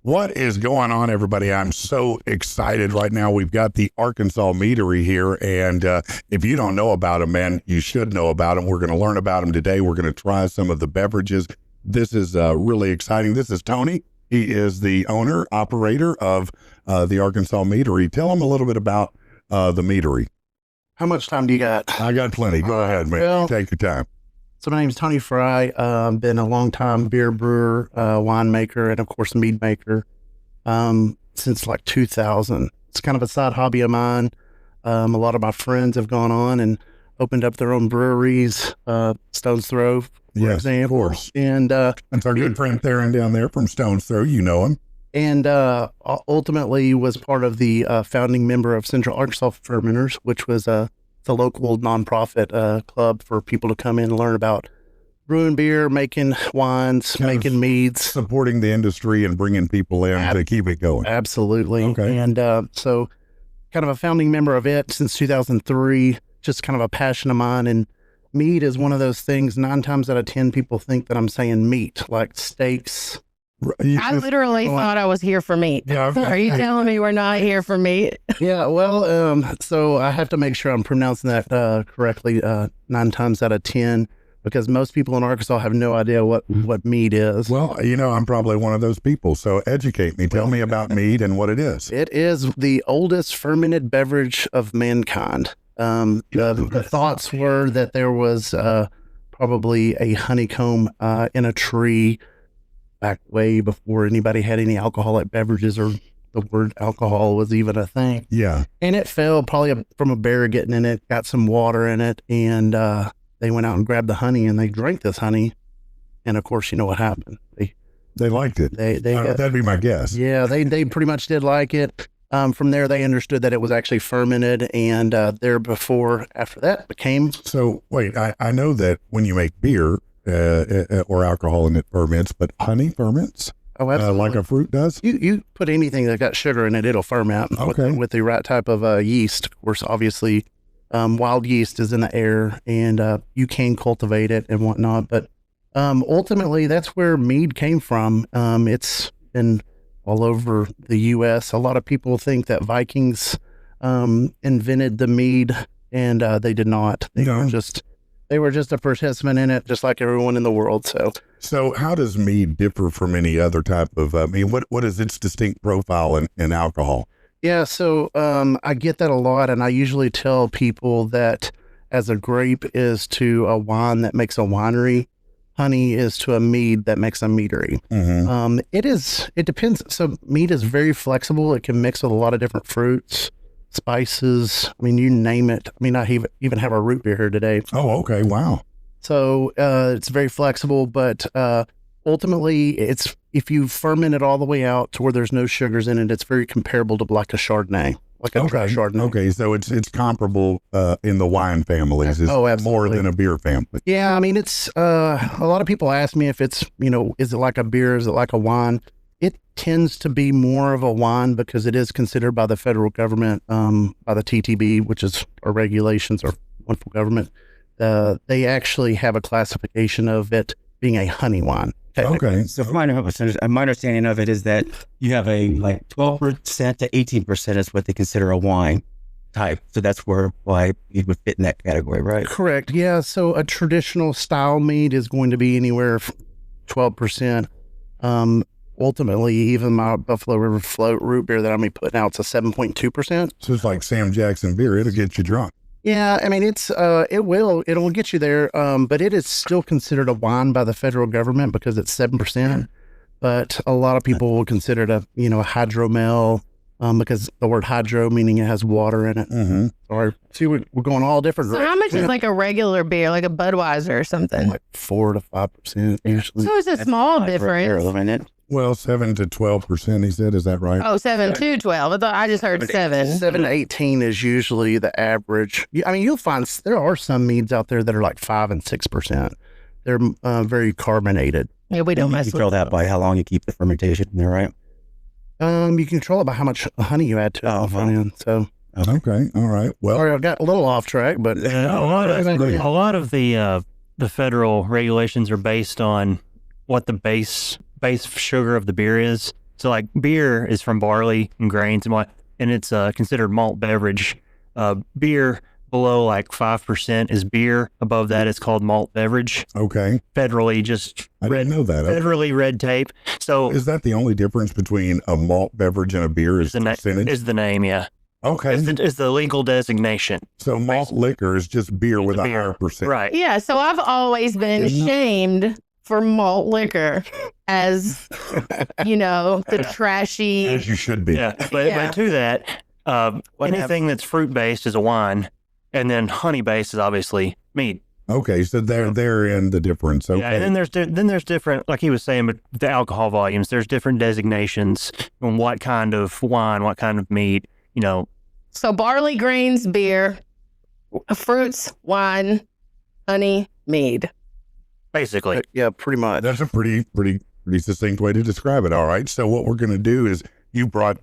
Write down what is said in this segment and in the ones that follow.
What is going on, everybody? I'm so excited right now. We've got the Arkansas Meadery here, and if you don't know about them, man, you should know about them. We're going to learn about them today. We're going to try some of the beverages. This is really exciting. This is Tony. He is the owner, operator of the Arkansas Meadery. Tell him a little bit about the Meadery. How much time do you got? I got plenty. Go ahead, man. Well, take your time. So my name is Tony Fry. Been a long time beer brewer, winemaker, and of course mead maker since like 2000. It's kind of a side hobby of mine. A lot of my friends have gone on and opened up their own breweries. Stone's Throw, for example. Of course. And that's our good friend Theron down there from Stone's Throw. You know him. And ultimately was part of the founding member of Central Arkansas Fermenters, which was the local nonprofit club for people to come in and learn about brewing beer, making wines, making meads. Supporting the industry and bringing people in to keep it going. Absolutely. Okay. And so kind of a founding member of it since 2003, just kind of a passion of mine. And mead is one of those things, 9 times out of 10 people think that I'm saying meat, like steaks. I literally thought I was here for meat. Yeah, okay. Are you telling me we're not here for meat? Yeah, well, so I have to make sure I'm pronouncing that correctly 9 times out of 10, because most people in Arkansas have no idea what mead is. Well, you know, I'm probably one of those people, so educate me. Tell me about mead and what it is. It is the oldest fermented beverage of mankind. The thoughts were that there was probably a honeycomb in a tree back way before anybody had any alcoholic beverages or the word alcohol was even a thing. Yeah. And it fell probably from a bear getting in it, got some water in it, and they went out and grabbed the honey and they drank this honey. And of course, you know what happened. They liked it. That'd be my guess. Yeah, they pretty much did like it. From there, they understood that it was actually fermented, and after that became... So, wait, I know that when you make beer, or alcohol and it ferments, but honey ferments? Oh, absolutely. Like a fruit does? You put anything that got sugar in it, it'll ferment with the right type of yeast. Of course, obviously, wild yeast is in the air, and you can cultivate it and whatnot. But ultimately, that's where mead came from. It's been all over the U.S. A lot of people think that Vikings invented the mead, and they did not. They were just a participant in it, just like everyone in the world. So how does mead differ from any other type of, what is its distinct profile in alcohol? Yeah, so I get that a lot, and I usually tell people that as a grape is to a wine that makes a winery, honey is to a mead that makes a meadery. Mm-hmm. It depends. So mead is very flexible. It can mix with a lot of different fruits, spices, you name it. I even have a root beer here today. Oh, okay. Wow. So it's very flexible, but ultimately if you ferment it all the way out to where there's no sugars in it, it's very comparable to like a Chardonnay, like a dry Chardonnay. Okay, so it's comparable in the wine families. It's more than a beer family. Yeah, it's a lot of people ask me if it's, is it like a beer, is it like a wine? It tends to be more of a wine because it is considered by the federal government, by the TTB, which is our regulations, our wonderful government. They actually have a classification of it being a honey wine. Okay. So my understanding of it is that you have a 12% to 18% is what they consider a wine type. So that's why it would fit in that category, right? Correct. Yeah. So a traditional style mead is going to be anywhere from 12%. Ultimately, even my Buffalo River Float root beer that I'm putting out, it's a 7.2%. So it's like Sam Jackson beer. It'll get you drunk. Yeah, it'll get you there. But it is still considered a wine by the federal government because it's 7%. But a lot of people will consider it a hydromel, because the word hydro meaning it has water in it. Mm-hmm. Or see, we're going all different. So how much is like a regular beer, like a Budweiser or something? Like 4 to 5% usually. So it's a small difference. Well, 7 to 12%, he said. Is that right? Oh, 7 to 12. I just heard 7. 7 to 18 is usually the average. You'll find there are some meads out there that are like 5 and 6%. They're very carbonated. Yeah, we don't mess with control that by how long you keep the fermentation in there, right? You control it by how much honey you add to it. So okay, all right. Well, sorry, I got a little off track, but a lot of the federal regulations are based on what the base sugar of the beer is. So like beer is from barley and grains and it's considered malt beverage. Beer below like 5% is beer. Above that, it's called malt beverage. Okay. Federally, just I didn't know that. Federally red tape. So is that the only difference between a malt beverage and a beer? Is the percentage? Is the name, yeah. Okay. Is the legal designation. So malt liquor is just beer with a higher percent. Right. Yeah. So I've always been shamed for malt liquor as, the trashy. As you should be. Yeah. But to that, anything that's fruit based is a wine, and then honey based is obviously mead. Okay, so they're in the difference. Okay. Yeah, and then there's different, like he was saying, but the alcohol volumes. There's different designations on what kind of wine, what kind of mead. So barley, grains, beer, fruits, wine, honey, mead. Basically. Yeah, pretty much. That's a pretty succinct way to describe it. All right. So what we're going to do is you brought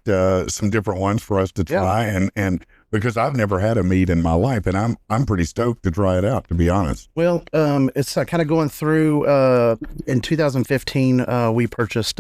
some different ones for us to try, and because I've never had a mead in my life, and I'm pretty stoked to try it out, to be honest. Well, it's kind of going through. In 2015, we purchased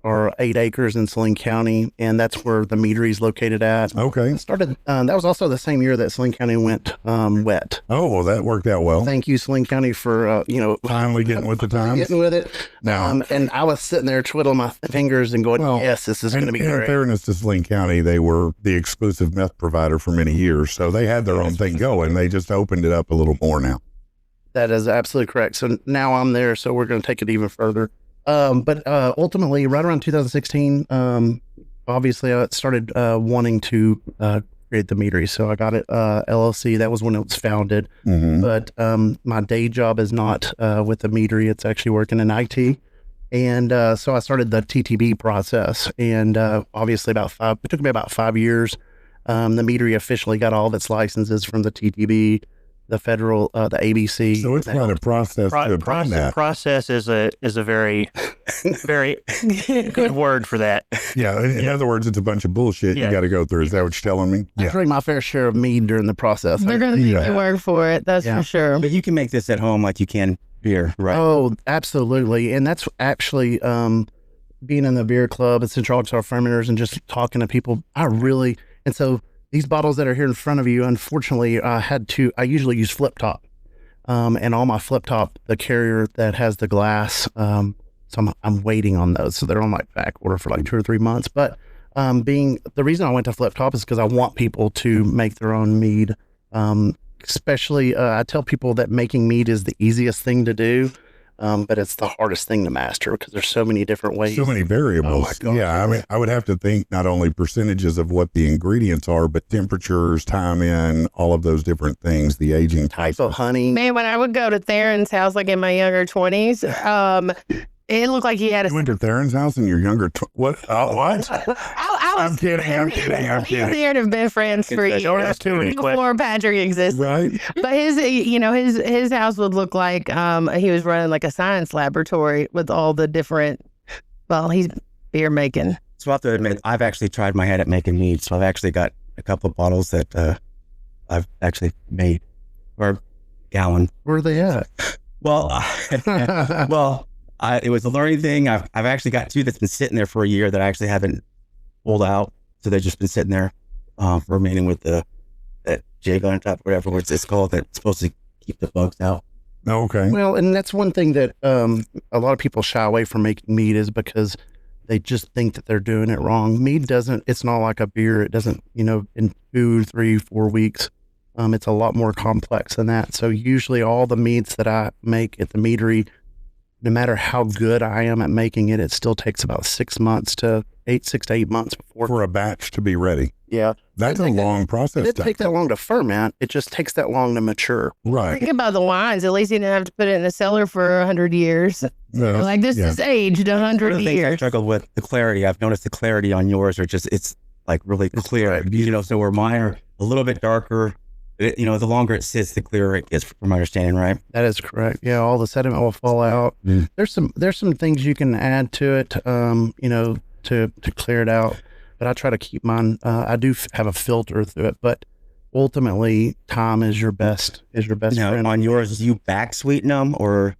our 8 acres in Saline County, and that's where the meadery is located at. Okay. Started. That was also the same year that Saline County went wet. Oh, well, that worked out well. Thank you, Saline County, for finally getting with the times. Getting with it. Now, and I was sitting there twiddling my fingers and going, "Yes, this is going to be great." In fairness to Saline County, they were the exclusive meth provider for many years, so they had their own thing going. They just opened it up a little more now. That is absolutely correct. So now I'm there, so we're going to take it even further. But ultimately, right around 2016, obviously I started wanting to create the meadery. So I got it LLC. That was when it was founded. Mm-hmm. But my day job is not with the meadery. It's actually working in IT. And so I started the TTB process. And obviously it took me about 5 years. The meadery officially got all of its licenses from the TTB, the federal, the ABC. So it's quite a process to obtain that. Process is a very, very good word for that. Yeah. In other words, it's a bunch of bullshit you got to go through. Is that what you're telling me? I drank my fair share of mead during the process. They're going to make you work for it. That's for sure. But you can make this at home like you can beer, right? Oh, absolutely. And that's actually being in the beer club at Central Arkansas Fermenters and just talking to people. And so these bottles that are here in front of you, unfortunately, I usually use flip top. And on my flip top, the carrier that has the glass, so I'm waiting on those. So they're on like back order for like 2 or 3 months. But the reason I went to flip top is because I want people to make their own mead. Especially, I tell people that making mead is the easiest thing to do. But it's the hardest thing to master because there's so many different ways. So many variables. Oh my God. Yeah, I mean, I would have to think not only percentages of what the ingredients are, but temperatures, time in, all of those different things, the aging type. So honey. Man, when I would go to Theron's house, like in my younger 20s, it looked like he had You went to Theron's house in your younger... what? What? I'm kidding. Theron have been friends for years. That's too many Before Patrick existed. Right. But his house would look like he was running like a science laboratory with all the different, he's beer making. So I have to admit, I've actually tried my hand at making mead. So I've actually got a couple of bottles that I've actually made, or gallon. Where are they at? Well, it was a learning thing. I've actually got 2 that's been sitting there for a year that I actually haven't pulled out. So they've just been sitting there fermenting with that jig on top, whatever it's called, that's supposed to keep the bugs out. Okay. Well, and that's one thing that a lot of people shy away from making mead is because they just think that they're doing it wrong. Mead it's not like a beer. It doesn't, in 2, 3, 4 weeks. It's a lot more complex than that. So usually all the meads that I make at the meadery, no matter how good I am at making it, it still takes about 6 to 8 months before For a batch to be ready. Yeah. That's a long process. It didn't take that long to ferment. It just takes that long to mature. Right. Think about the wines. At least you didn't have to put it in the cellar for 100 years. Yeah. Like this is aged One 100 of the things I years. struggled with the clarity. I've noticed the clarity on yours it's like really clear. So where mine are a little bit darker, the longer it sits, the clearer it gets, from my understanding, right? That is correct. Yeah, all the sediment will fall out. Mm. There's some things you can add to it, to clear it out. But I try to keep mine. I do have a filter through it, but ultimately, time is your best Now, friend. on yours, do you back sweeten them or?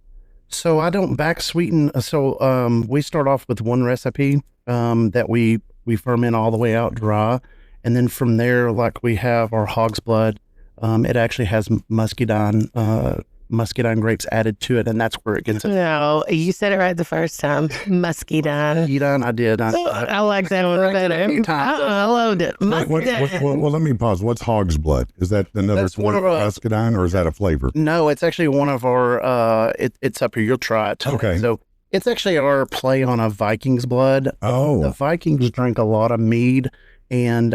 So I don't back sweeten. So we start off with one recipe that we ferment all the way out dry. And then from there, like we have our Hog's blood. It actually has muscadine grapes added to it, and that's where it gets it. No, you said it right the first time. Muscadine. Muscadine, I did. I like that one better. I loved it. Well, let me pause. What's Hog's blood? Is that another One of muscadine, or is that a flavor? No, it's actually one of our. It's up here. You'll try it. Okay. So it's actually our play on a Viking's blood. Oh, The Vikings drank a lot of mead, and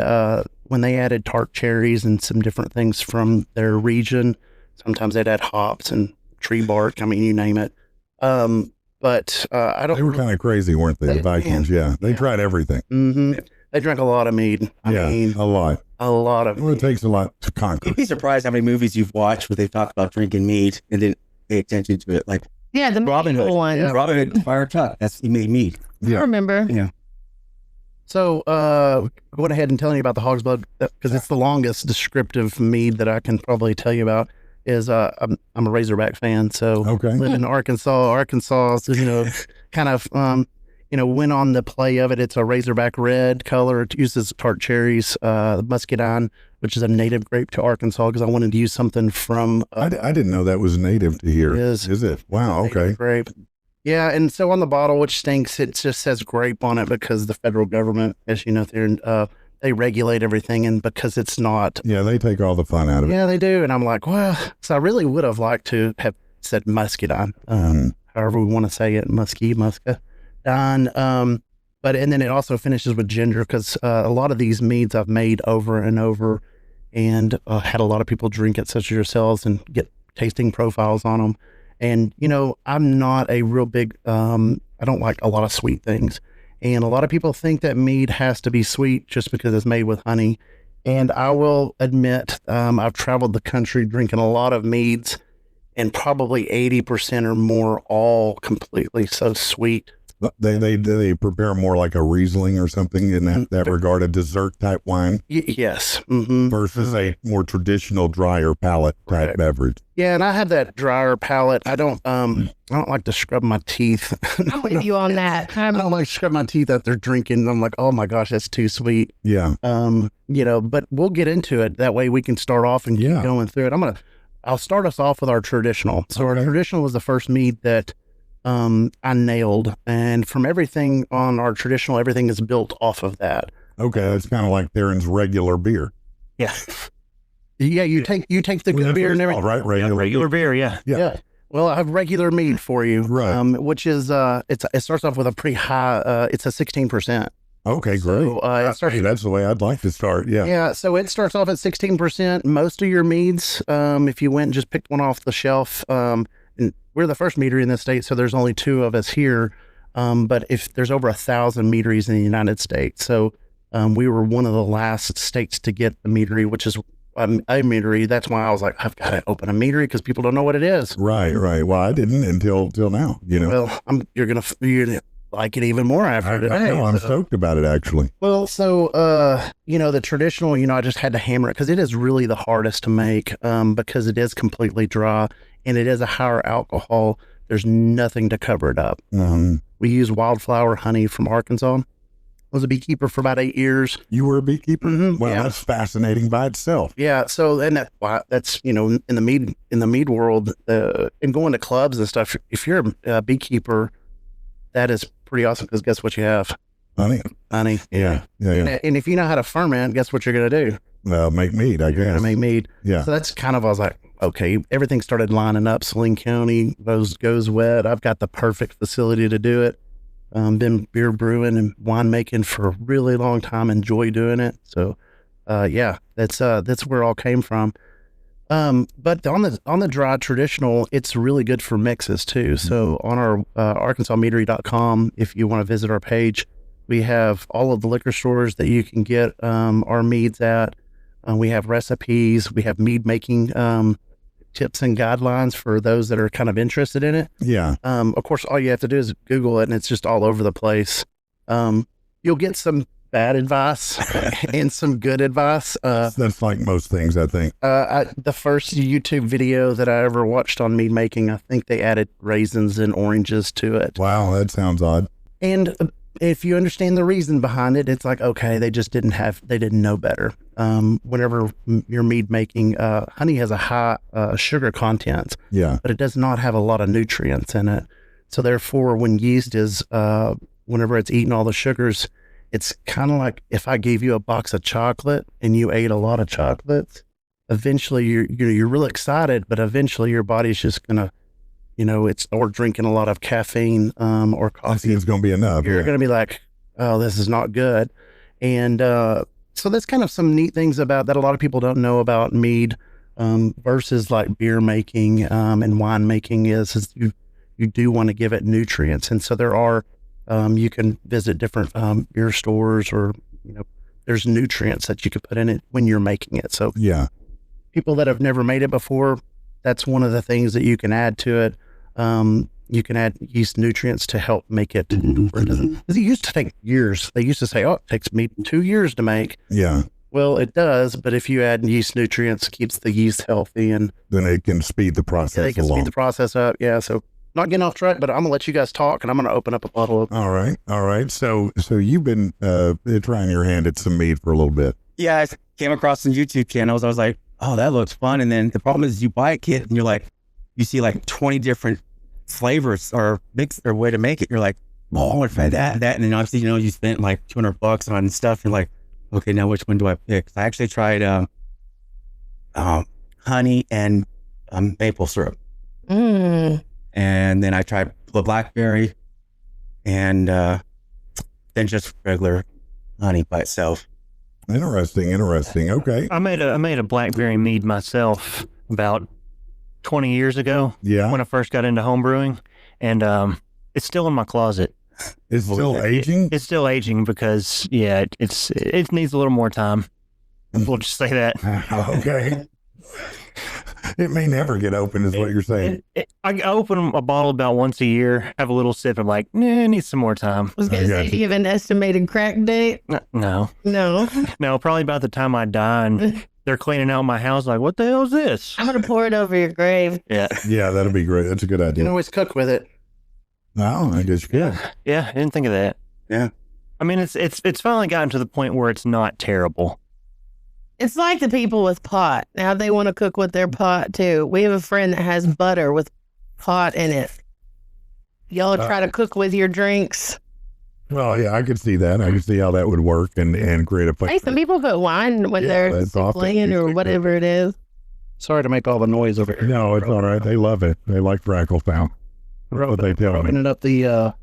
when they added tart cherries and some different things from their region, sometimes they'd add hops and tree bark. I mean, you name it. But I don't. they were kind of crazy, weren't they? The Vikings, yeah. They tried everything. Mm-hmm. They drank a lot of mead. I mean, a lot. a lot of. Well, it takes a lot to conquer. You'd be surprised how many movies you've watched where they've talked about drinking mead and didn't pay attention to it. Like Yeah, the Robin Hood. one. Yeah. Robin Hood, Fire Tuck. He made mead. I remember. Yeah. So, going ahead and telling you about the Hog's blood because it's the longest descriptive mead that I can probably tell you about. Is I'm a Razorback fan, so Okay. live in Arkansas. Arkansas, kind of went on the play of it. It's a Razorback red color. It uses tart cherries, muscadine, which is a native grape to Arkansas, because I wanted to use something from. I didn't know that was native to here. Is it? Wow. Okay. Grape. Yeah, and so on the bottle, which stinks, it just says grape on it because the federal government, as you know, they regulate everything, and because it's not. Yeah, they take all the fun out of it. Yeah, they do, and I'm like, well, so I really would have liked to have said muscadine, however we want to say it, muscadine. But and then it also finishes with ginger because a lot of these meads I've made over and over, and had a lot of people drink it, such as yourselves, and get tasting profiles on them. And, I'm not a real big, I don't like a lot of sweet things. And a lot of people think that mead has to be sweet just because it's made with honey. And I will admit, I've traveled the country drinking a lot of meads, and probably 80% or more all completely so sweet. They prepare more like a Riesling or something in that regard, a dessert type wine. Yes. Mm-hmm. Versus a more traditional drier palate type beverage. Yeah, and I have that drier palate. I don't like to scrub my teeth. I'm with you on that. I don't like to scrub my teeth after drinking. I'm like, oh my gosh, that's too sweet. Yeah. But we'll get into it. That way we can start off and keep going through it. I'll start us off with our traditional. So our traditional was the first mead that I nailed, and from everything on our traditional, everything is built off of that. Okay, that's kind of like Theron's regular beer. Yeah. Yeah, you take the good beer and everything. Right, Regular beer, yeah. Well, I have regular mead for you, right? Which is it starts off with a pretty high. It's a 16%. Okay, great. So, that's the way I'd like to start. Yeah. Yeah. So it starts off at 16%. Most of your meads, if you went and just picked one off the shelf, and we're the first meadery in the state, so there's only 2 of us here. But if there's over 1,000 meaderies in the United States, so we were one of the last states to get the meadery, which is a meadery. That's why I was like, I've got to open a meadery because people don't know what it is. Right. Well, I didn't until now. Well, you're gonna like it even more after today. I'm stoked about it, actually. Well, so the traditional, I just had to hammer it because it is really the hardest to make because it is completely dry and it is a higher alcohol. There's nothing to cover it up. We use wildflower honey from Arkansas. I was a beekeeper for about 8 years. You were a beekeeper? Mm-hmm. Well, that's fascinating by itself. Yeah. So, and that's in the mead world, and going to clubs and stuff. If you're a beekeeper, that is pretty awesome because guess what you have? Honey. Yeah. And if you know how to ferment, guess what you're going to do? Well, make mead, I guess. Make mead. Yeah. So that's kind of, I was like, okay, everything started lining up. Saline County goes wet. I've got the perfect facility to do it. Been beer brewing and winemaking for a really long time. Enjoy doing it. So, that's where it all came from. But on the dry traditional, it's really good for mixes too. So on our ArkansasMeadery.com, if you want to visit our page, we have all of the liquor stores that you can get our meads at. We have recipes. We have mead making tips and guidelines for those that are kind of interested in it. Yeah. Of course, all you have to do is Google it, and it's just all over the place. You'll get some bad advice and some good advice. That's like most things, I think. The first YouTube video that I ever watched on mead making, I think they added raisins and oranges to it. Wow, that sounds odd. And if you understand the reason behind it, it's like, okay, they didn't know better. Whenever you're mead making, honey has a high sugar content, but it does not have a lot of nutrients in it. So therefore, when yeast is, whenever it's eating all the sugars, it's kind of like if I gave you a box of chocolate and you ate a lot of chocolates, eventually you're really excited, but eventually your body's just gonna, or drinking a lot of caffeine or coffee. I think it's gonna be enough. You're gonna be like, oh, this is not good. And so that's kind of some neat things about that a lot of people don't know about mead versus like beer making and wine making is you do want to give it nutrients. And so there are, you can visit different beer stores or, there's nutrients that you can put in it when you're making it. So people that have never made it before, that's one of the things that you can add to it. You can add yeast nutrients to help make it. Because it used to take years. They used to say, it takes me 2 years to make. Yeah. Well, it does, but if you add yeast nutrients, it keeps the yeast healthy. And then it can speed the process along. It can speed the process up, so not getting off track, but I'm gonna let you guys talk, and I'm gonna open up a bottle of. All right. So you've been trying your hand at some mead for a little bit. Yeah, I came across some YouTube channels. I was like, oh, that looks fun. And then the problem is you buy a kit and you're like, you see like 20 different flavors or mix or way to make it. You're like, oh, I want to try that. And then obviously, you spent like $200 on stuff. You're like, okay, now which one do I pick? So I actually tried honey and maple syrup. And then I tried the blackberry and then just regular honey by itself. Interesting. Okay. I made a blackberry mead myself about 20 years ago. Yeah. When I first got into home brewing, and it's still in my closet. It's still aging? It's still aging because it needs a little more time. We'll just say that. Okay. It may never get open, is what you're saying. I open a bottle about once a year, have a little sip. I'm like, it needs some more time. I was going to say, do you have an estimated crack date? No. No, probably about the time I die and they're cleaning out my house. Like, what the hell is this? I'm going to pour it over your grave. Yeah. Yeah, that'll be great. That's a good idea. You can always cook with it. No, I guess you could. Yeah, I didn't think of that. Yeah. I mean, it's finally gotten to the point where it's not terrible. It's like the people with pot. Now they want to cook with their pot too. We have a friend that has butter with pot in it. Y'all try to cook with your drinks. Well, yeah, I could see that. I could see how that would work and create a flavor. Hey, some people put wine when they're playing or whatever it is. Sorry to make all the noise over here. No, it's all right. They love it. They like crackle sound. That's what they tell me. Opening up the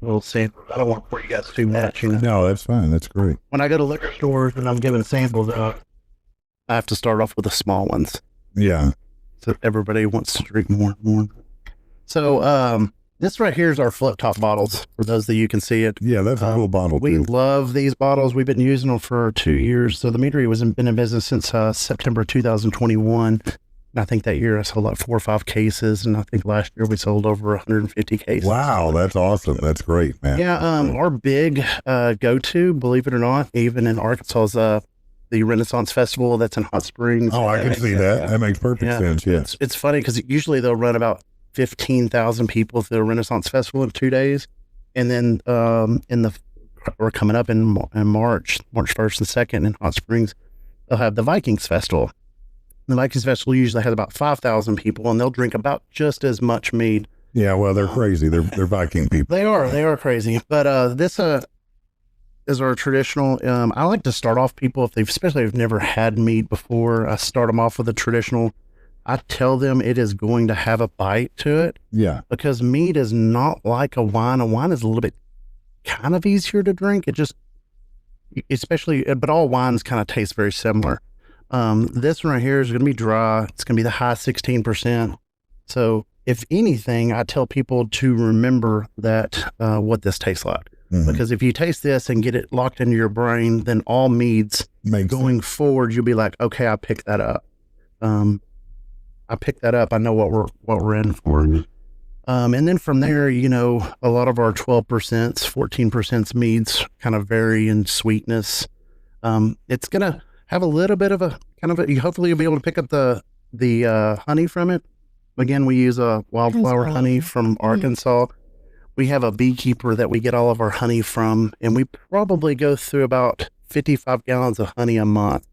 little sample. I don't want to pour you guys too much. No, that's fine. That's great. When I go to liquor stores and I'm giving samples, I have to start off with the small ones. Yeah. So everybody wants to drink more and more. So this right here is our flip top bottles. For those that you can see it. Yeah, that's a cool bottle. We love these bottles. We've been using them for 2 years. So the Meadery been in business since September 2021. And I think that year I sold like 4 or 5 cases, and I think last year we sold over 150 cases. Wow, that's awesome. That's great, man. Yeah, our big go-to, believe it or not, even in Arkansas, is the Renaissance Festival that's in Hot Springs. Oh, I can see that. That makes perfect sense, yeah. It's funny because usually they'll run about 15,000 people to the Renaissance Festival in 2 days. And then we're coming up in March 1st and 2nd in Hot Springs, they'll have the Vikings Festival. The Vikings Festival usually has about 5,000 people, and they'll drink about just as much mead. Yeah, well, they're crazy. They're Viking people. They are crazy. But this is our traditional. I like to start off people especially if they've never had mead before. I start them off with a traditional. I tell them it is going to have a bite to it. Yeah. Because mead is not like a wine. A wine is a little bit kind of easier to drink. It just, but all wines kind of taste very similar. This one right here is going to be dry. It's going to be the high 16%. So if anything, I tell people to remember that, what this tastes like. Mm-hmm. Because if you taste this and get it locked into your brain, then all meads going forward, you'll be like, okay, I picked that up. I know what we're in for. And then from there, you know, a lot of our 12%, 14% meads kind of vary in sweetness. It's going to have a little bit of a hopefully you'll be able to pick up the honey from it. Again, we use a wildflower honey from Arkansas. We have a beekeeper that we get all of our honey from, and we probably go through about 55 gallons of honey a month.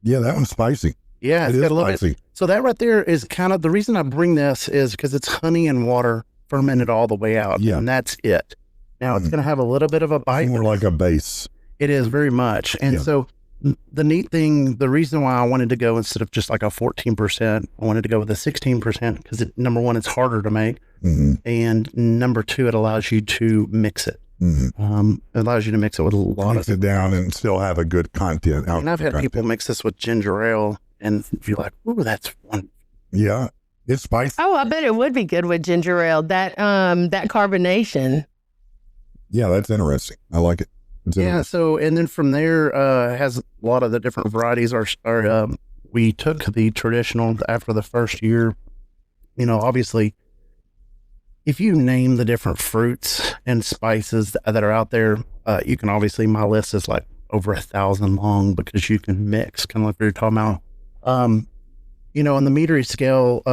Yeah, that one's spicy. Yeah, it's got a little spicy. bit. So that right there is kind of the reason I bring this is because it's honey and water fermented all the way out. Yeah. And that's it. Now it's going to have a little bit of a bite. More like a base. It is very much. And so the neat thing, the reason why I wanted to go instead of just like a 14%, I wanted to go with a 16% because number one, it's harder to make. Mm-hmm. And number two, it allows you to mix it. Mm-hmm. It allows you to mix it with a lot mix it down and still have a good content. And I've had people mix this with ginger ale and you're like, ooh, that's one. Yeah, it's spicy. Oh, I bet it would be good with ginger ale. That carbonation. Yeah, that's interesting. I like it. Yeah. So, and then from there, has a lot of the different varieties we took the traditional after the first year, you know, obviously if you name the different fruits and spices that are out there, you can obviously, my list is like over 1,000 long because you can mix kind of like we were talking about. You know, on the meadery scale,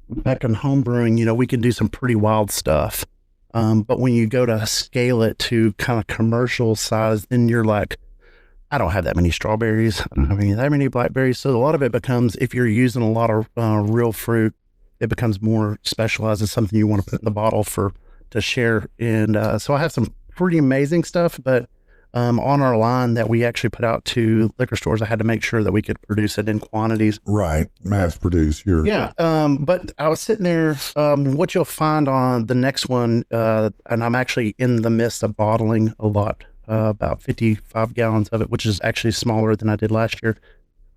back in home brewing, you know, we can do some pretty wild stuff. But when you go to scale it to kind of commercial size, then you're like, I don't have that many strawberries. I don't have that many blackberries. So a lot of it becomes, if you're using a lot of real fruit, it becomes more specialized as something you want to put in the bottle to share. And so I have some pretty amazing stuff, but on our line that we actually put out to liquor stores, I had to make sure that we could produce it in quantities. Right. Mass produce. Yeah. But I was sitting there, what you'll find on the next one, and I'm actually in the midst of bottling a lot, about 55 gallons of it, which is actually smaller than I did last year.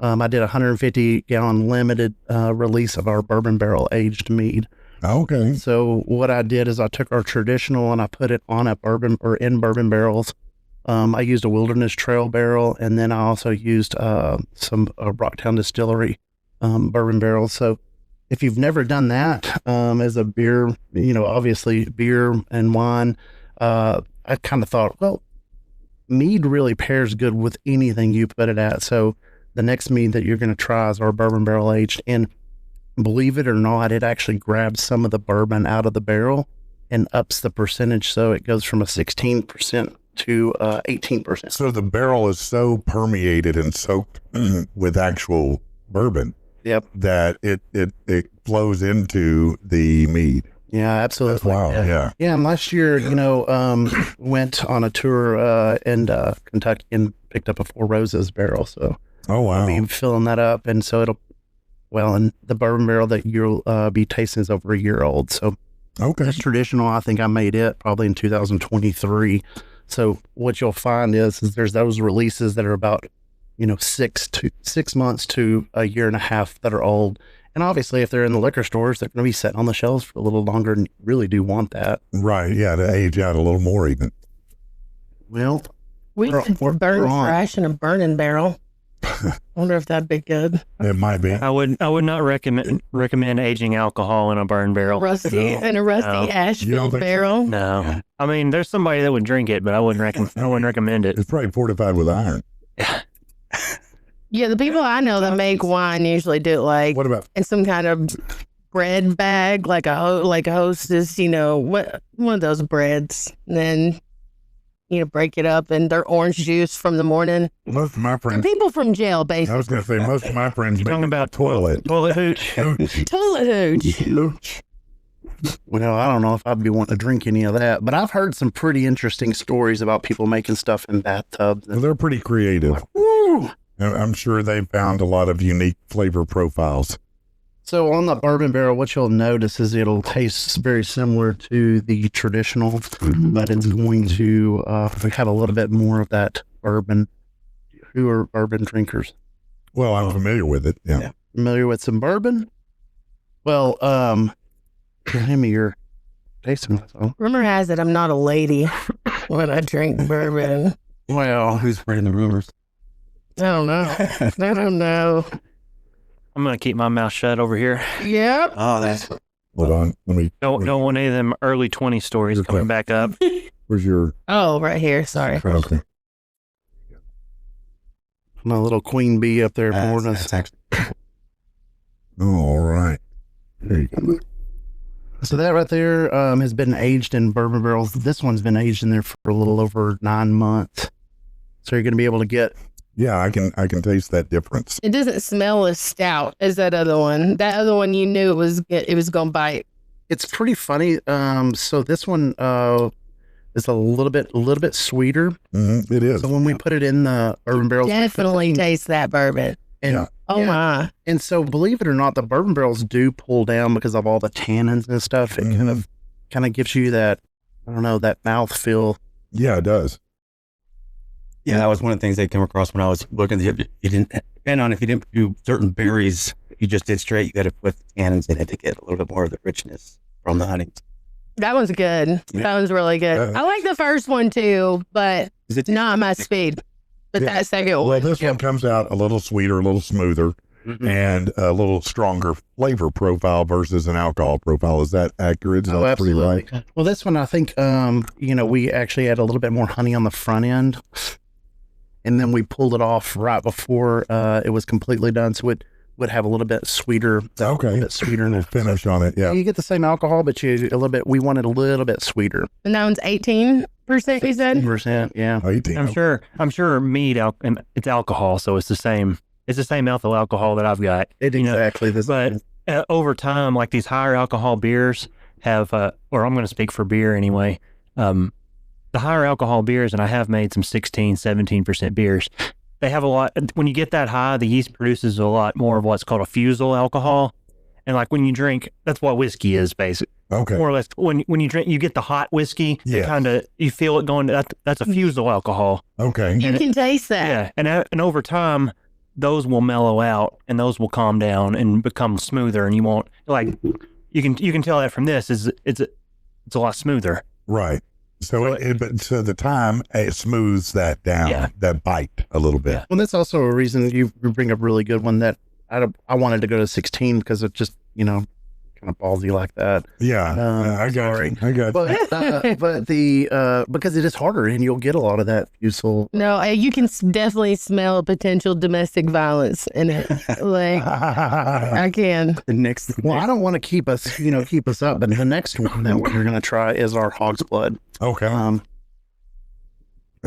I did a 150 gallon limited release of our bourbon barrel aged mead. Okay. So what I did is I took our traditional and I put it on in bourbon barrels. I used a Wilderness Trail barrel, and then I also used some Rocktown Distillery bourbon barrels. So if you've never done that as a beer, you know, obviously beer and wine, I kind of thought, well, mead really pairs good with anything you put it at. So the next mead that you're going to try is our bourbon barrel aged. And believe it or not, it actually grabs some of the bourbon out of the barrel and ups the percentage. So it goes from a 16% to 18%. So the barrel is so permeated and soaked with actual bourbon. Yep. That it flows into the mead. Yeah, absolutely. Wow. Yeah. Yeah. And last year, you know, went on a tour in Kentucky and picked up a Four Roses barrel. So oh wow, I'll be filling that up, and so and the bourbon barrel that you'll be tasting is over a year old. So okay, that's traditional. I think I made it probably in 2023. So what you'll find is there's those releases that are about, you know, 6 months to a year and a half that are old. And obviously, if they're in the liquor stores, they're going to be sitting on the shelves for a little longer, and you really do want that. Right. Yeah. To age out a little more even. Well, we could burn trash in a burning barrel. Wonder if that'd be good. It might be. I would not recommend aging alcohol in a burn barrel. In a rusty ash-filled barrel. No. I mean, there's somebody that would drink it, but I wouldn't recommend it. It's probably fortified with iron. Yeah, the people I know that make wine usually do it like what about in some kind of bread bag, like a Hostess, you know, one of those breads, and then you know break it up and their orange juice from the morning. Most of my friends, people from jail, basically. I was going to say most of my friends. Talking about toilet hooch. Toilet hooch. Well, I don't know if I'd be wanting to drink any of that, but I've heard some pretty interesting stories about people making stuff in bathtubs. Well, they're pretty creative. Like, woo! I'm sure they found a lot of unique flavor profiles. So on the bourbon barrel, what you'll notice is it'll taste very similar to the traditional, but it's going to have a little bit more of that bourbon. Who are bourbon drinkers? Well, I'm familiar with it. Yeah. Familiar with some bourbon? Well, hand me your tasting. Rumor has it I'm not a lady when I drink bourbon. Well, Who's spreading the rumors? I don't know. I'm going to keep my mouth shut over here. Yep. Oh, that's Hold on. Don't want any of them early 20 stories coming back up. Where's your? Oh, right here. Sorry. Okay. My little queen bee up there pouring us. That's actually All right. There you go. So that right there has been aged in bourbon barrels. This one's been aged in there for a little over 9 months. So you're going to be able to get. Yeah, I can taste that difference. It doesn't smell as stout as that other one. That other one, you knew it was going to bite. It's pretty funny. So this one is a little bit sweeter. Mm-hmm. It is. So when we put it in the bourbon barrels, Definitely taste that bourbon. and Yeah. Oh my. And so, believe it or not, the bourbon barrels do pull down because of all the tannins and stuff. It kind of gives you that, I don't know, that mouth feel. Yeah, it does. Yeah, that was one of the things they came across when I was looking. You didn't depend on if you didn't do certain berries. You just did straight. You got to put tannins in it to get a little bit more of the richness from the honey. That one's good. Yeah. That one's really good. I like the first one too, but Is it not my speed. But Yeah. that second Well, one. this one comes out a little sweeter, a little smoother, and a little stronger flavor profile versus an alcohol profile. Is that accurate? Is that pretty right? Well, this one, I think, we actually had a little bit more honey on the front end, and then we pulled it off right before it was completely done, so it would have a little bit sweeter. Okay. A bit sweeter Finish on it. Yeah. You get the same alcohol, but we want it a little bit sweeter. And that one's 18%, you said? 10%, yeah. 18. I'm sure mead, it's alcohol, so it's the same. It's the same ethyl alcohol that I've got. Exactly. But over time, like these higher alcohol beers have, or I'm going to speak for beer anyway. The higher alcohol beers, and I have made some 16, 17% beers. They have a lot. When you get that high, the yeast produces a lot more of what's called a fusel alcohol. And like when you drink, that's what whiskey is, basically. Okay. More or less, when you drink, you get the hot whiskey. Yeah. You feel it going. That's a fusel alcohol. Okay. You can taste that. Yeah, and over time, those will mellow out and those will calm down and become smoother. And you won't you can tell that from this is it's a lot smoother. Right. So so the time it smooths that down, that bite a little bit. Yeah. Well, that's also a reason you bring up a really good one that I wanted to go to 16 because it just, kind of ballsy like that. Yeah. I got you. I got you. But because it is harder and you'll get a lot of that fusel. No, you can definitely smell potential domestic violence in it. Like, I can. The next. Well, I don't want to keep us up, but the next one that we're going to try is our Hog's Blood. Okay. And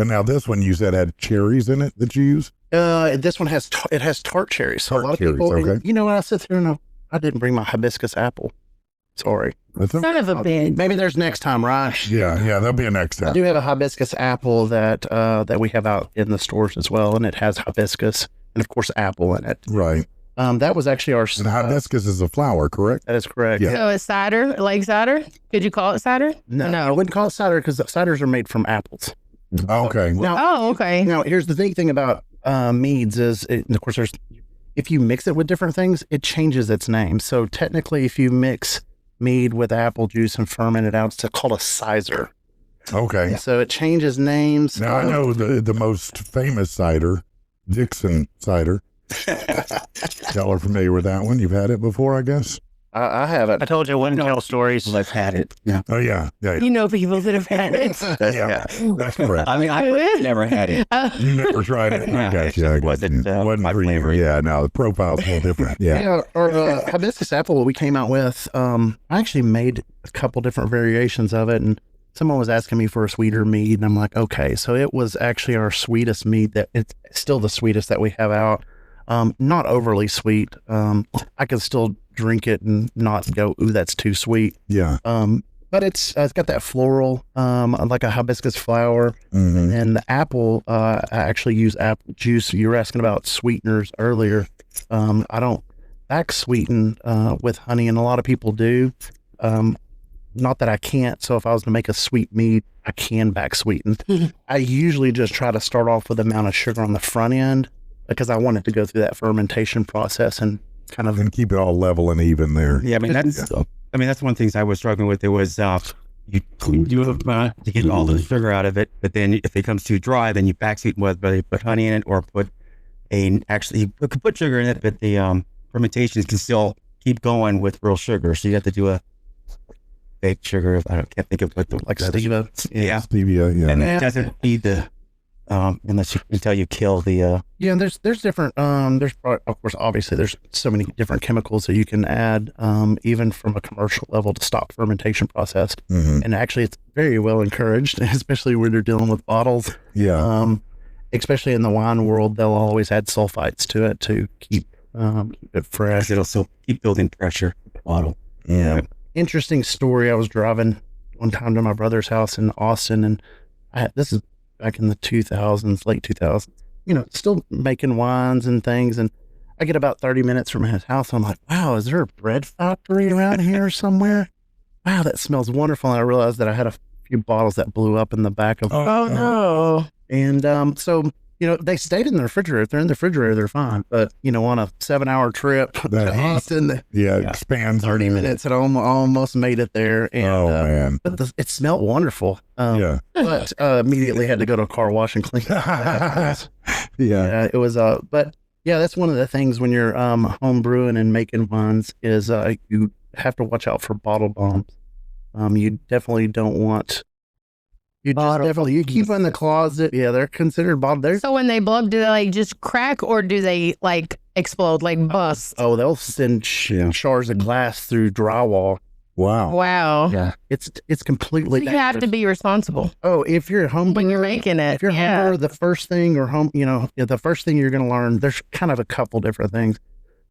now this one you said had cherries in it that you use? This one has tart cherries. So Tart a lot of cherries, people, okay. when I sit there and I didn't bring my hibiscus apple. Sorry. That's Son of a bitch. Maybe there's next time, right? Yeah, there'll be a next I time. do have a hibiscus apple that we have out in the stores as well, and it has hibiscus and of course apple in it. Right. That was actually our. And hibiscus is a flower, correct? That is correct. Yeah. So it's cider, lake cider? Could you call it cider? No, No. I wouldn't call it cider because ciders are made from apples. Okay. Now, Oh, okay. now here's the neat thing about meads is, of course, if you mix it with different things, it changes its name. So technically, if you mix mead with apple juice and ferment it out, it's called a sizer. Okay. So it changes names. Now I know the most famous cider, Dixon cider. Y'all are familiar with that one? You've had it before, I guess? I haven't. I told you I wouldn't tell stories. Well, I've had it. Yeah. Oh, yeah. Yeah. You know people that have had it. Yeah. That's correct. I mean, I've never had it. You never tried it. I got you. I got Wasn't, you. Wasn't my for you. flavor. Yeah, no, the profile's a little different. Yeah. Yeah, our hibiscus apple we came out with, I actually made a couple different variations of it, and someone was asking me for a sweeter mead, and I'm like, okay. So it was actually our sweetest mead that it's still the sweetest that we have out. Not overly sweet. I can still drink it and not go, ooh, that's too sweet. Yeah. But it's got that floral, like a hibiscus flower, Mm-hmm. and the apple. I actually use apple juice. You were asking about sweeteners earlier. I don't back sweeten with honey, and a lot of people do. Not that I can't. So if I was to make a sweet mead, I can back sweeten. I usually just try to start off with the amount of sugar on the front end because I want it to go through that fermentation process and kind of. And keep it all level and even there. Yeah, I mean that's one of the things I was struggling with. It was you do it to get all the sugar out of it, but then if it comes too dry, then you back sweeten with whether you put honey in it or you could put sugar in it, but the fermentations can still keep going with real sugar. So you have to do a baked sugar. Can't think of what the like stevia. Yeah, stevia. Yeah, and it doesn't feed the unless until you kill the. Yeah, and there's different. There's of course, obviously, there's so many different chemicals that you can add, even from a commercial level to stop fermentation process. And actually, it's very well encouraged, especially when you're dealing with bottles. Yeah. Especially in the wine world, they'll always add sulfites to it to keep it fresh. It'll still keep building pressure in the bottle. Yeah. Interesting story. I was driving one time to my brother's house in Austin, and this is back in the 2000s, late 2000s. You know, still making wines and things, and I get about 30 minutes from his house. I'm like, wow, is there a bread factory around here somewhere? Wow, that smells wonderful. And I realized that I had a few bottles that blew up in the back of. Oh no! And so, you know, they stayed in the refrigerator. If they're in the refrigerator, they're fine. But, you know, on a 7-hour trip to Austin, expands 30 minutes, it almost made it there. And, man. But it smelled wonderful. But immediately had to go to a car wash and clean. It was, but yeah, that's one of the things when you're home brewing and making wines is you have to watch out for bottle bombs. You definitely don't want. You keep them in the closet. Yeah, they're considered bottle. So when they blow up, do they like just crack or do they like explode, like bust? Oh, they'll send shards of glass through drywall. Wow. Yeah, it's completely. So you have to be responsible. Oh, if you're home when you're making it, if you're home, the first thing the first thing you're going to learn. There's kind of a couple different things.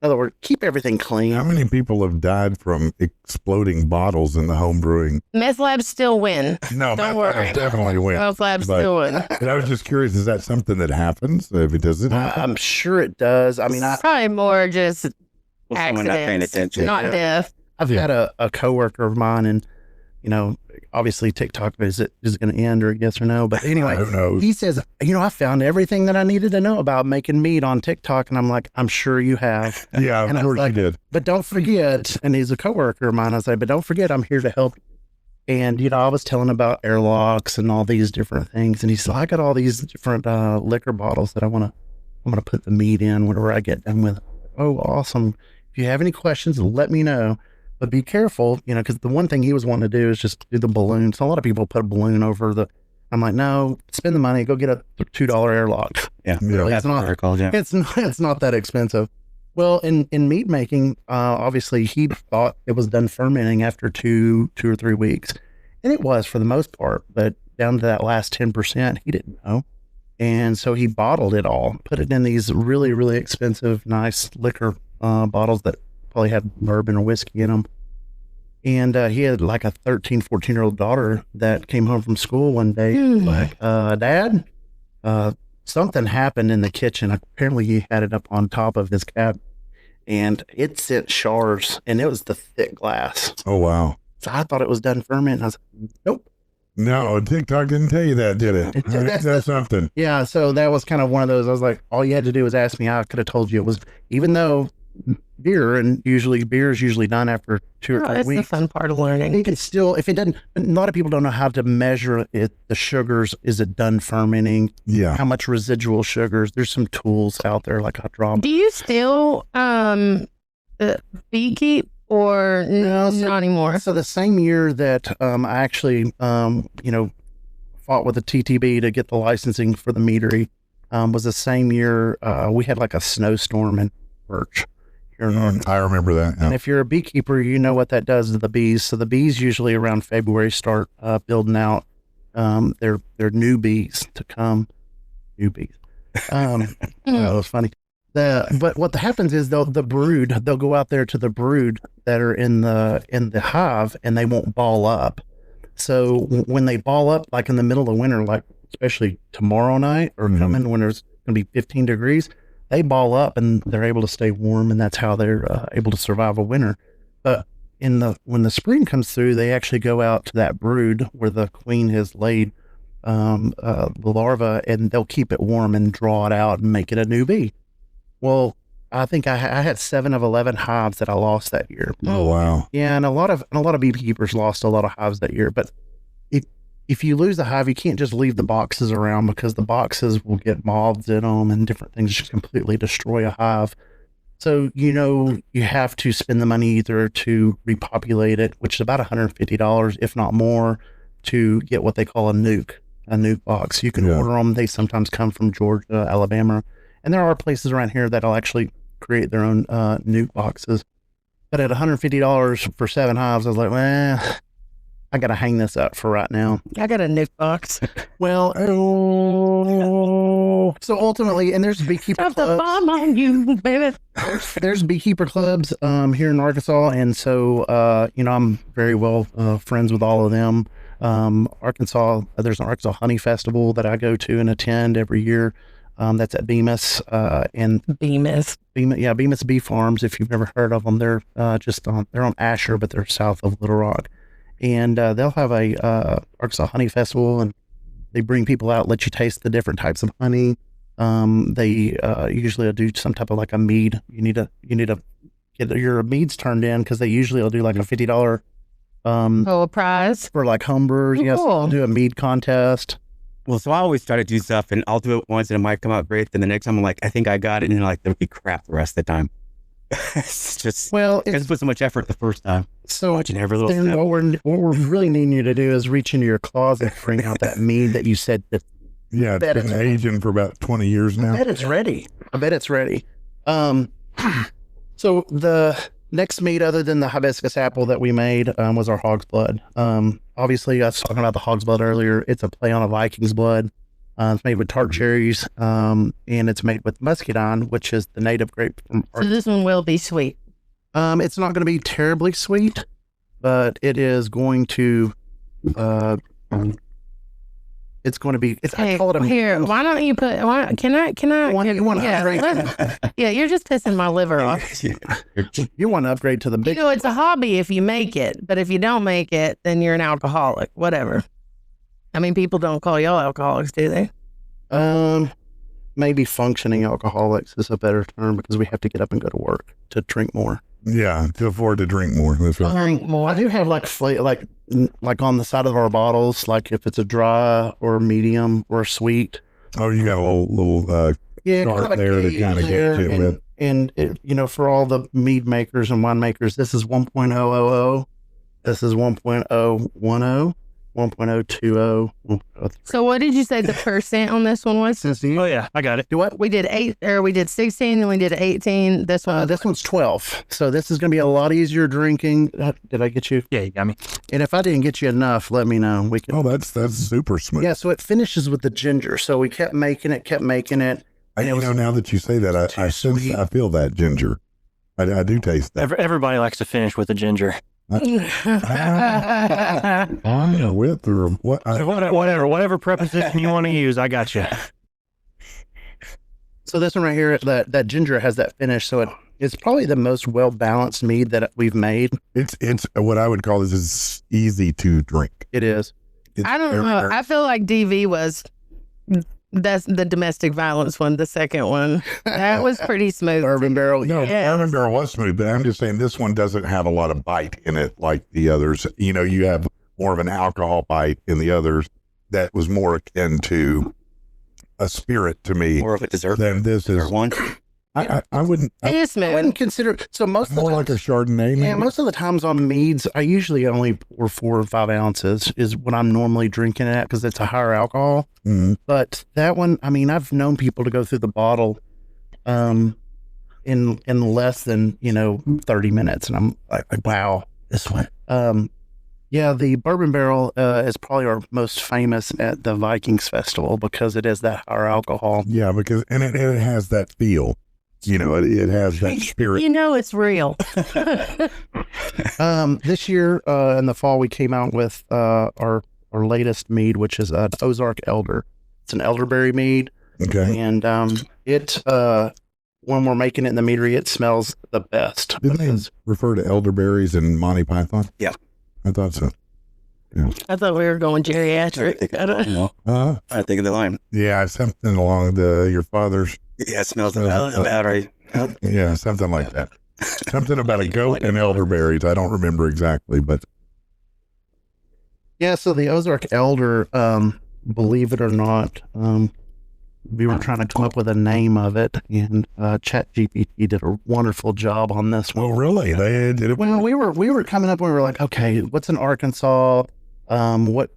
In other words, keep everything clean. How many people have died from exploding bottles in the home brewing? Meth labs still win. No, don't worry. Definitely win. Meth labs still win. And I was just curious, is that something that happens? If it does it happen? I'm sure it does. I mean, probably more just accidents, not paying attention, not death. I've had a coworker of mine, and you know, obviously TikTok is it going to end or yes or no? But anyway, who knows? He says, you know, I found everything that I needed to know about making mead on TikTok, and I'm like, I'm sure you have. Yeah, and of course you did. But don't forget, and he's a coworker of mine. I say, but don't forget, I'm here to help. And you know, I was telling about airlocks and all these different things, and he said, I got all these different liquor bottles that I'm gonna put the mead in whenever I get done with it. Oh, awesome! If you have any questions, let me know. But be careful, you know, because the one thing he was wanting to do is just do the balloon. So a lot of people put a balloon over the. I'm like, no, spend the money, go get a $2 airlock. Yeah, really, that's what they're called. Yeah, it's not that expensive. Well, in mead making, obviously he thought it was done fermenting after two or 3 weeks, and it was for the most part. But down to that last 10%, he didn't know, and so he bottled it all, put it in these really, really expensive, nice liquor bottles that probably had bourbon or whiskey in them. And he had like a 13, 14-year-old daughter that came home from school one day, like, Dad, something happened in the kitchen. Apparently he had it up on top of his cabinet, and it sent shards, and it was the thick glass. Oh, wow. So I thought it was done fermenting. I was like, nope. No, TikTok didn't tell you that, did it? That's something. Yeah, so that was kind of one of those. I was like, all you had to do was ask me. I could have told you it was, even though beer is usually done after 2 or 3 that's weeks. the fun part of learning. You can still, if it doesn't, a lot of people don't know how to measure it, the sugars. Is it done fermenting? Yeah. How much residual sugars? There's some tools out there like hydrometer. Do you still beekeep or not anymore? So the same year that I actually, fought with the TTB to get the licensing for the meadery, was the same year we had like a snowstorm in Birch. I remember that. Yeah. And if you're a beekeeper, you know what that does to the bees. So the bees usually around February start building out their new bees to come. New bees. That was funny. But what happens is they'll go out there to the brood that are in the hive, and they won't ball up. So when they ball up, like in the middle of winter, like especially tomorrow night or coming when there's going to be 15 degrees, they ball up and they're able to stay warm, and that's how they're able to survive a winter. But when the spring comes through, they actually go out to that brood where the queen has laid the larva, and they'll keep it warm and draw it out and make it a new bee. Well, I think I had 7 of 11 hives that I lost that year. Oh, wow. Yeah, and a lot of beekeepers lost a lot of hives that year. But if you lose a hive, you can't just leave the boxes around, because the boxes will get moths in them and different things, just completely destroy a hive. So, you have to spend the money either to repopulate it, which is about $150, if not more, to get what they call a nuke box. You can order them. They sometimes come from Georgia, Alabama. And there are places around here that'll actually create their own nuke boxes. But at $150 for 7 hives, I was like, well, I got to hang this up for right now. I got a nuke box. Well, so ultimately, and there's beekeeper Drop the clubs. bomb on you, baby. There's beekeeper clubs here in Arkansas, and so I'm very well friends with all of them. Arkansas, there's an Arkansas Honey Festival that I go to and attend every year. That's at Bemis and Bemis Bee Farms. If you've never heard of them, they're they're on Asher, but they're south of Little Rock. And they'll have a Arkansas Honey Festival, and they bring people out, let you taste the different types of honey. They usually do some type of like a mead. You need to get your meads turned in because they usually will do like a $50 a prize for like homebrewers. Oh, Yes, cool. do a mead contest. Well, so I always try to do stuff, and I'll do it once, and it might come out great. Then the next time, I'm like, I think I got it, and like there'll be crap the rest of the time. It's just because put so much effort the first time. So Watching every little then step. what we're really needing you to do is reach into your closet, bring out that mead that you said that. Yeah, Bet it's been it's- aging for about 20 years I now. bet it's ready. So the next mead, other than the hibiscus apple that we made, was our hog's blood. Obviously, I was talking about the hog's blood earlier. It's a play on a Viking's blood. It's made with tart cherries, and it's made with muscadine, which is the native grape from So this one will be sweet. It's not going to be terribly sweet, but it is going to. It's going to be. I Hey, call it a here, why don't you put? Can I? You want to Yeah, upgrade? yeah, you're just pissing my liver off. You want to upgrade to the You big. know, it's a hobby if you make it, but if you don't make it, then you're an alcoholic. Whatever. I mean, people don't call y'all alcoholics, do they? Maybe functioning alcoholics is a better term because we have to get up and go to work to drink more. Yeah, to afford to drink more. That's right. Drink more. I do have like on the side of our bottles, like if it's a dry or medium or sweet. Oh, you got a little Chart chart there to kind of get to with. And it, for all the mead makers and winemakers, this is 1.000. This is 1.010. 1.020. So what did you say the percent on this one was? Oh yeah, I got it. Do what? We did 16, and we did 18. This one, This one's 12. So this is going to be a lot easier drinking. Did I get you? Yeah, you got me. And if I didn't get you enough, let me know. We can. Oh, that's super smooth. Yeah, so it finishes with the ginger. So we kept making it. Now that you say that, I feel that ginger. I do taste that. Everybody likes to finish with a ginger. With or what? Whatever preposition you want to use, I got you. So this one right here, that ginger has that finish. So it's probably the most well-balanced mead that we've made. It's what I would call this is easy to drink. It is. I don't know. I feel like DV was. That's the domestic violence one. The second one that was pretty smooth. Bourbon barrel. No, Yes. Bourbon Barrel was smooth, but I'm just saying this one doesn't have a lot of bite in it like the others. You know, you have more of an alcohol bite in the others that was more akin to a spirit to me More of a dessert than this or is. one. I wouldn't. It is I smooth. wouldn't consider. So most of the More time, like a Chardonnay. yeah, maybe? most of the times on meads, I usually only pour 4 or 5 ounces is what I'm normally drinking it at because it's a higher alcohol. Mhm. But that one, I mean, I've known people to go through the bottle in less than 30 minutes, and I'm like, wow, this one. Yeah, the Bourbon Barrel is probably our most famous at the Vikings Festival because it is that higher alcohol. Yeah, because and it has that feel. You know, it has that spirit. You know it's real. This year in the fall, we came out with our latest mead, which is an Ozark Elder. It's an elderberry mead, Okay. and when we're making it in the meadery, it smells the best. Didn't they refer to elderberries in Monty Python? Yeah. I thought so. I thought we were going geriatric. I don't know. I think of the line. Yeah, something along your father's. Yeah, it smells about right. Yeah, something like that. Something about a goat and elderberries. I don't remember exactly, but Yeah, so the Ozark Elder, believe it or not, we were trying to come up with a name of it, and ChatGPT did a wonderful job on this one. Well, really, they did it. Well, we were coming up and we were like, okay, what's in Arkansas? What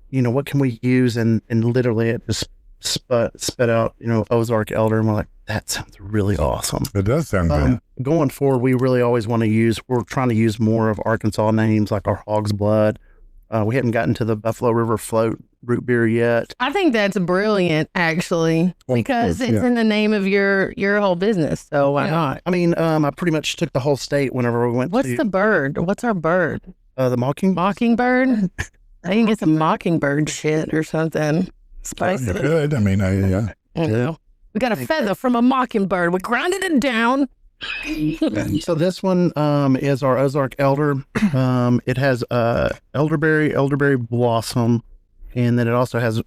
can we use? And literally it just spit out, Ozark Elder, and we're like, that sounds really awesome. It does sound good. Going forward, we really always want to we're trying to use more of Arkansas names like our Hog's Blood. We haven't gotten to the Buffalo River Float root beer yet. I think that's brilliant, actually, because it's in the name of your whole business. So why not? I mean, I pretty much took the whole state whenever we went. What's the bird? What's our bird? The Mockingbird. I can get some mockingbird shit or something. Spicy. You could. I mean, yeah. We got a feather from a mockingbird. We grounded it down. So this one is our Ozark Elder. It has elderberry blossom, and then it also has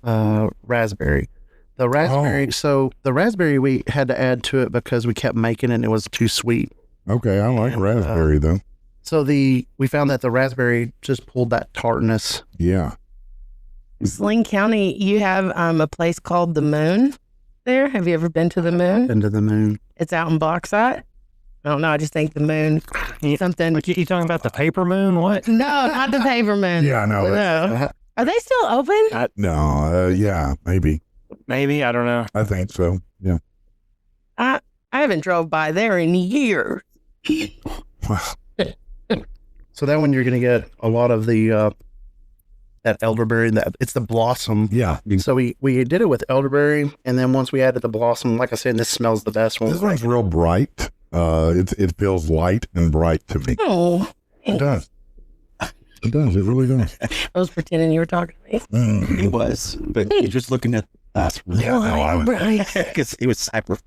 raspberry. The raspberry we had to add to it because we kept making it and it was too sweet. Okay, I like raspberry though. So we found that the raspberry just pulled that tartness. Yeah. Sling County, you have a place called the Moon there. Have you ever been to the Moon? Been to the Moon. It's out in Bauxite. I don't know. I just think the moon, something. Like you talking about the paper moon? What? No, not the paper moon. Yeah, I know. No. Are they still open? Yeah, maybe. Maybe, I don't know. I think so. Yeah. I haven't drove by there in years. So that one you're going to get a lot of the that elderberry. It's the blossom. Yeah. So we did it with elderberry, and then once we added the blossom, like I said, this smells the best. This one's real bright. It feels light and bright to me. Oh, it does. It does. It really does. I was pretending you were talking to me. He was, but you're just looking at us. Because it was cyber.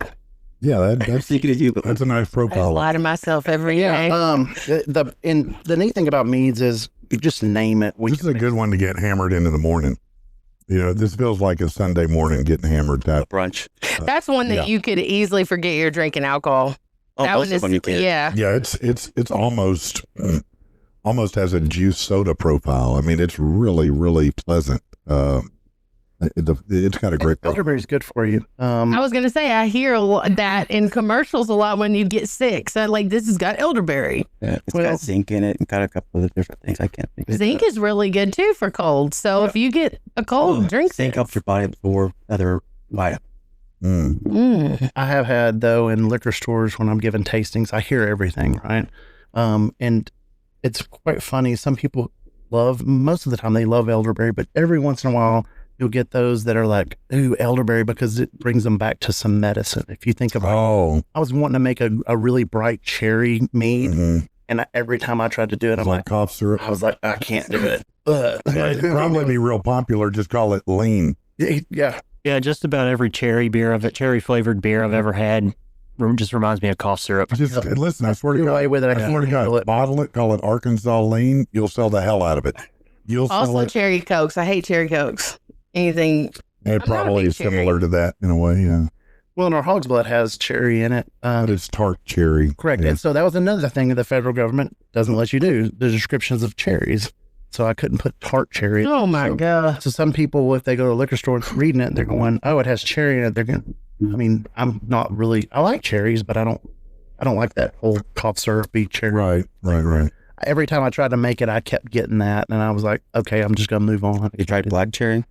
Yeah, that's thinking of you. That's a nice I profile. lie to myself every day. The neat thing about Meads is you just name it. This is a good one to get hammered into the morning. This feels like a Sunday morning getting hammered. Brunch. That's one that you could easily forget you're drinking alcohol. Oh, that one is, you can. yeah. Yeah, it's almost has a juice soda profile. I mean, it's really, really pleasant. It's got a great profile. Elderberry's good for you. I was going to say, I hear that in commercials a lot when you get sick. So this has got elderberry. Yeah, it's got zinc in it and got a couple of different things. I can't think of it. Zinc is really good too for cold. So if you get a cold, drink zinc helps your body absorb other vitamins. I have had, though, in liquor stores when I'm giving tastings, I hear everything, right? And it's quite funny. Some people most of the time they love elderberry, but every once in a while you'll get those that are like, ooh, elderberry, because it brings them back to some medicine. If you think about I was wanting to make a really bright cherry mead, and every time I tried to do it, I'm like cough syrup. I was like, I can't do it. It'd probably be real popular. Just call it lean. Yeah. Yeah, just about every cherry flavored beer I've ever had just reminds me of cough syrup. Just listen, I swear to God. Away with it. I swear to God, bottle it, call it Arkansas lean. You'll sell the hell out of it. You'll also sell it. Cherry Cokes. I hate cherry Cokes. Anything. It probably is similar to that in a way, yeah. Well, and our Hog's Blood has cherry in it. But it's tart cherry. Correct. Yeah. And so that was another thing that the federal government doesn't let you do, the descriptions of cherries. So I couldn't put tart cherry. Oh my God. So some people, if they go to a liquor store and reading it, they're going, oh, it has cherry in it. They're going, I mean, I'm not really, I like cherries, but I don't like that whole cough syrupy cherry. Right. Every time I tried to make it, I kept getting that. And I was like, okay, I'm just going to move on. You tried black cherry?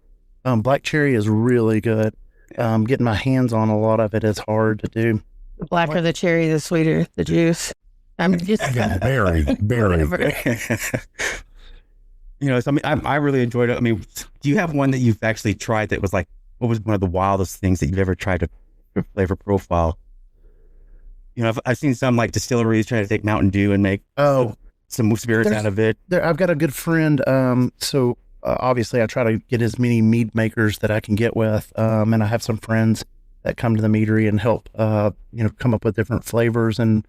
Black cherry is really good. Getting my hands on a lot of it is hard to do. The blacker the cherry, the sweeter the juice. I'm just very. I really enjoyed it. I mean, do you have one that you've actually tried that was like, what was one of the wildest things that you've ever tried to flavor profile? I've seen some like distilleries trying to take Mountain Dew and make some spirits out of it. I've got a good friend. So obviously I try to get as many mead makers that I can get with. And I have some friends that come to the meadery and help, come up with different flavors, and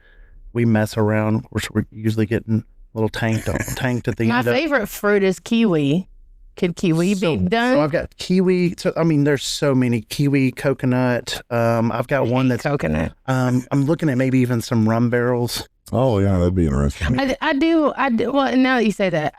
we mess around. Of course, we're usually getting little tanked at the my end. favorite fruit is kiwi. Could kiwi be done? So I've got kiwi. So I mean, there's so many kiwi, coconut. I've got one that's coconut. I'm looking at maybe even some rum barrels. Oh yeah, that'd be interesting. I do. Well, now that you say that,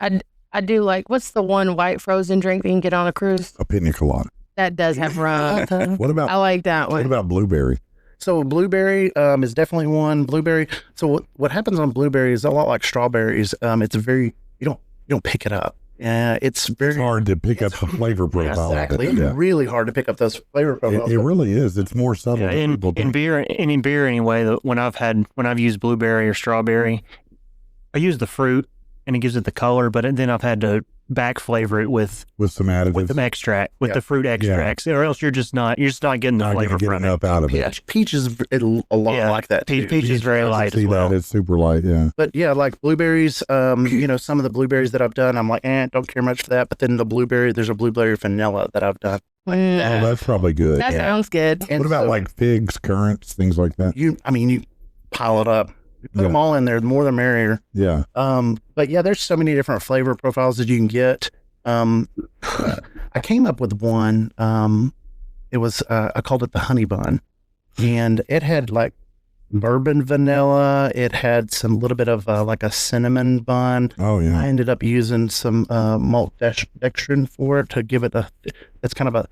I do like, what's the one white frozen drink that you can get on a cruise? A pina colada. That does have rum. What about I like that what one. about blueberry? So blueberry is definitely one. Blueberry. So what happens on blueberry is a lot like strawberries. It's very you don't pick it up. It's very It's hard to pick up the flavor profile. exactly. Of it. It's really hard to pick up those flavor profiles. It really is. It's more subtle Yeah, than people in think. beer anyway. When I've used blueberry or strawberry, I use the fruit and it gives it the color, but then I've had to back flavor it with With some additives. the extract, with Yeah. the fruit extracts, or else you're just not getting the Not flavor gonna get from it. enough out of it. Yeah, peach is a lot Yeah, like that too. Peach is very light See as well. that? It's super light. Yeah. But yeah, like blueberries, some of the blueberries that I've done, I'm like, don't care much for that. But then there's a blueberry vanilla that I've done. Oh, that's probably good. That sounds good. And What about so like figs, currants, things like that? you pile it up, you put them all in there, the more the merrier. Yeah. But yeah, there's so many different flavor profiles that you can get. I came up with one. It was I called it the honey bun, and it had like bourbon vanilla. It had some little bit of like a cinnamon bun. Oh I yeah. ended up using some malt dextrin for it to give it it's kind of of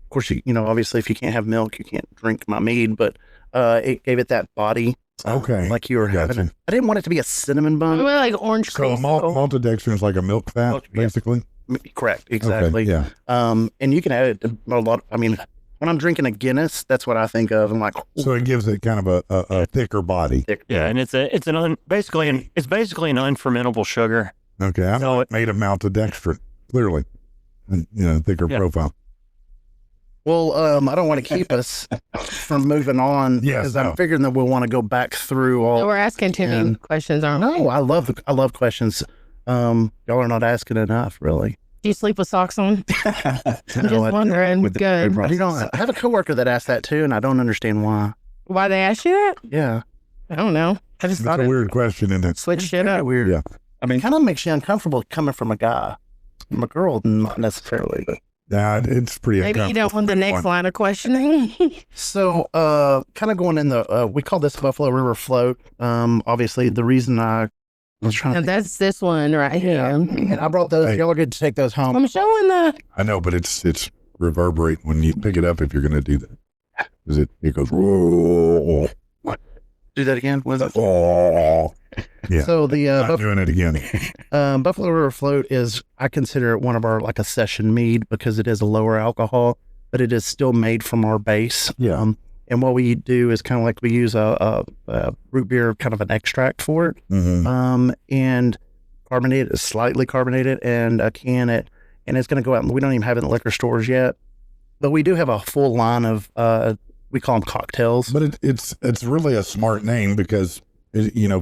course, obviously if you can't have milk, you can't drink my mead, but it gave it that body. Okay. Like you were having Gotcha. it. I didn't want it to be a cinnamon I bun. really like orange So cream. maltodextrin is like a milk fat, Milk, yeah. basically. Correct. Exactly. Okay, yeah. And you can add it to a lot. I mean, when I'm drinking a Guinness, that's what I think of. I'm like, So it gives it kind of a thicker body. thick. Yeah, and it's basically an unfermentable sugar. Okay. I'm So made of maltodextrin, clearly. And, thicker Yeah. profile. Well, I don't want to keep us from moving on Yes, because no. I'm figuring that we'll want to go back through all. We're asking too many And- questions, aren't we? No, I love questions. Y'all are not asking enough, really. Do you sleep with socks on? I'm just wondering. With the Good. flavor You don't. I have a coworker that asked that too, and I don't understand why. Why they asked you that? Yeah, I don't know. I just It's thought a it weird question, isn't it? switched shit Kinda up. weird. Yeah. I mean, It kind of makes you uncomfortable coming from a guy. From a girl, not necessarily, but. Yeah, it's pretty Maybe you don't uncomfortable. want the next line of questioning. So, kind of going in the, we call this Buffalo River float. Obviously, the reason I was trying Now to, that's this one right here. and I brought those. Hey. Y'all are good to take those home. I'm showing the. I know, but it's reverberate when you pick it up if you're going to do that. Because it goes, whoa. Do that again. What is it? Oh. Yeah. So the Not doing it again. Buffalo River float is, I consider it one of our like a session mead because it is a lower alcohol, but it is still made from our base. Yeah. And what we do is kind of like we use a root beer, kind of an extract for it. Mm-hmm. And carbonated, slightly carbonated, and can it, and it's going to go out. And we don't even have it in liquor stores yet, but we do have a full line of we call them cocktails. But it's really a smart name because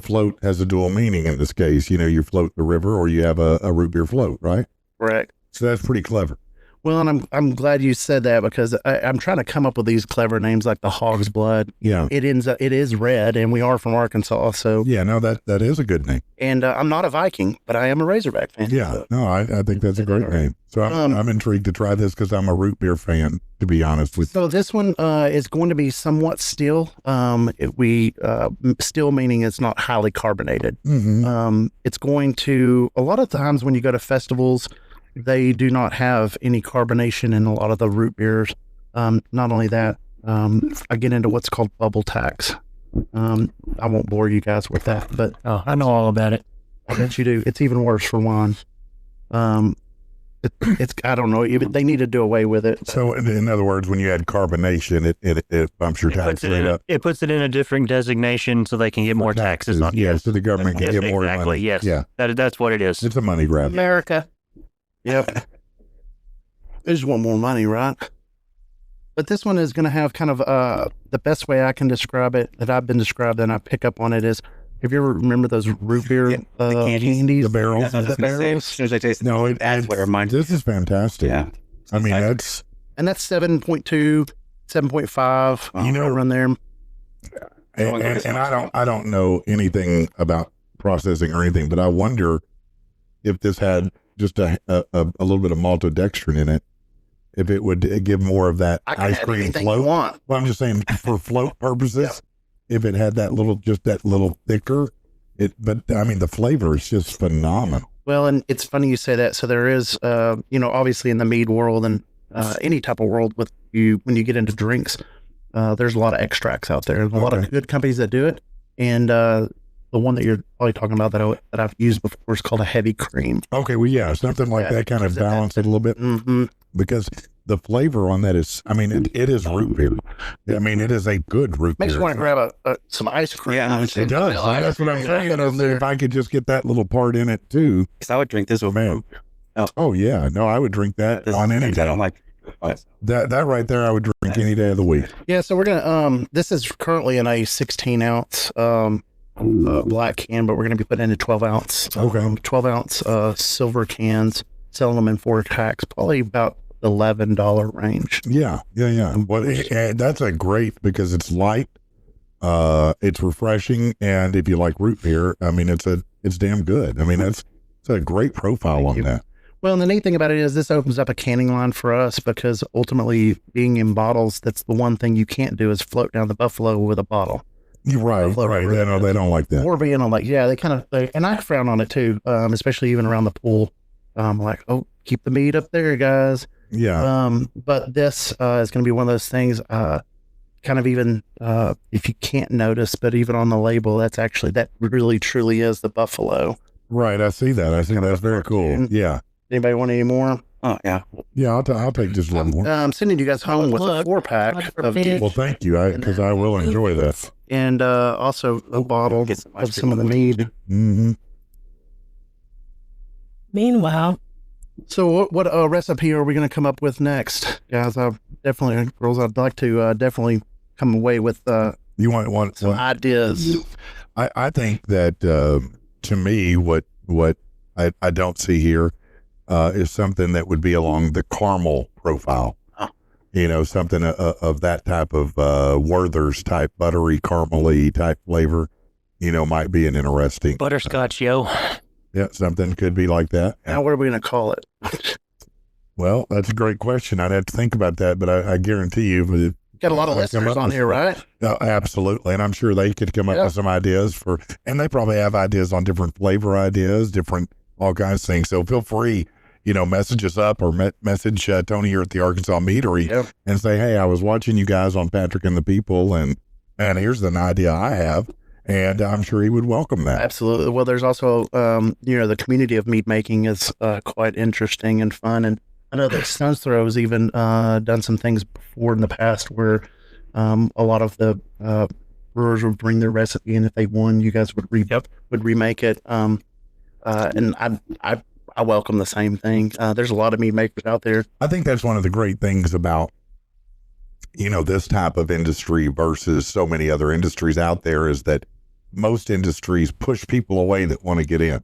float has a dual meaning in this case. You float the river or you have a root beer float, right? Correct. So that's pretty clever. Well, and I'm glad you said that because I'm trying to come up with these clever names like the Hog's Blood. Yeah. It is red, and we are from Arkansas. So, Yeah, no, that is a good name. and I'm not a Viking, but I am a Razorback fan. Yeah, So, no, I think that's a great name. So I'm intrigued to try this because I'm a root beer fan, to be honest with you. so this one is going to be somewhat still. Still meaning it's not highly carbonated. Mm-hmm. It's going to, a lot of times when you go to festivals, they do not have any carbonation in a lot of the root beers. Not only that, I get into what's called bubble tax. I won't bore you guys with that, but Oh, I know all about it. I bet you do. It's even worse for wine. It's I don't know. They need to do away with it. So in other words, when you add carbonation, it bumps your tax rate up. It puts it in a different designation so they can get more taxes on. Yeah, so the government can Yes, get more exactly. money. Yes. Yeah, That's what it is. it's a money grab. America. Yep. They just want more money, right? But this one is going to have kind of the best way I can describe it that I've been described and I pick up on it is, have you ever remember those root beer the candies. candies? The barrels. That's what I was gonna say. As soon as I taste it, No, that's what it reminds me. this is fantastic. Yeah. I mean, Like- that's, And that's 7.2, 7.5. Around there. and I don't know anything about processing or anything, but I wonder if this had just a little bit of maltodextrin in it, if it would give more of that I can ice add cream anything you float. want. Well, I'm just saying for float purposes, if it had that little thicker, but I mean, the flavor is just phenomenal. Well, and it's funny you say that. So there is, obviously in the mead world, and any type of world with you when you get into drinks. There's a lot of extracts out there. There's a lot of good companies that do it, and the one that you're probably talking about that I've used before is called a heavy cream. Okay, well, yeah, something like that kind of balance it a little bit, because the flavor on that is, I mean, it is root beer. I mean, it is a good root beer. Makes you want to grab some ice cream. Yeah, It does. That's what I'm saying. If I could just get that little part in it too. because I would drink this with Man. Oh yeah, no, I would drink that on any I day. don't like That right there, I would drink any day of the week. Yeah, so we're gonna this is currently in a 16 ounce black can, but we're gonna be putting in a 12 ounce. 12 ounce silver cans, selling them in 4 packs, probably about $11 range. Yeah. Well, that's a great, because it's light, it's refreshing, and if you like root beer, I mean, it's damn good. I mean, it's a great profile on that. Well, and the neat thing about it is this opens up a canning line for us, because ultimately, being in bottles, that's the one thing you can't do is float down the buffalo with a bottle. You're right. They don't like that. Or being on and I frown on it too, especially even around the pool. Like, oh, keep the meat up there, guys. Yeah. But this is going to be one of those things, kind of even if you can't notice, but even on the label, that really truly is the buffalo. Right. I see that. That's very cool. Yeah. Anybody want any more? Oh yeah. Yeah. I'll take just one more. I'm sending you guys home with a 4-pack of each, Well, thank you. Because I will enjoy that. and also a bottle Get some of ice some of the cream. mead. Mm-hmm. Meanwhile, So what recipe are we going to come up with next, guys? I'd like to definitely come away with You want some ideas. I think that to me, what I don't see here is something that would be along the caramel profile. You know, something of that type of Werther's type, buttery, caramely type flavor. You know, might be an interesting Butterscotch, yo. Yeah, something could be like that. Now, what are we going to call it? Well, that's a great question. I'd have to think about that, but I guarantee you, Got a lot of I'll come listeners up on with here, right? absolutely, and I'm sure they could come up with some ideas and they probably have ideas on different flavor ideas, different all kinds of things. So feel free, message us up or message Tony here at the Arkansas Meadery and say, hey, I was watching you guys on Patrick and the People, and here's an idea I have. And I'm sure he would welcome that. Absolutely. Well, there's also, the community of mead making is quite interesting and fun. And I know that Stone's Throw has even done some things before in the past where a lot of the brewers would bring their recipe, and if they won, you guys would remake it. And I welcome the same thing. There's a lot of mead makers out there. I think that's one of the great things about this type of industry versus so many other industries out there is that most industries push people away that want to get in.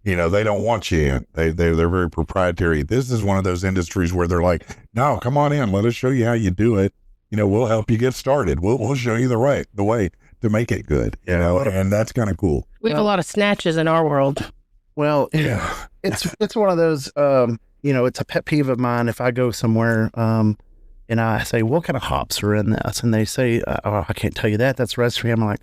They don't want you in. They're very proprietary. This is one of those industries where they're like, no, come on in. Let us show you how you do it. We'll help you get started. We'll show you the way to make it good, and that's kind of cool. we have a lot of snatches in our world. Well, Yeah. it's one of those, it's a pet peeve of mine. If I go somewhere, and I say, what kind of hops are in this? And they say, oh, I can't tell you that. That's recipe. I'm like,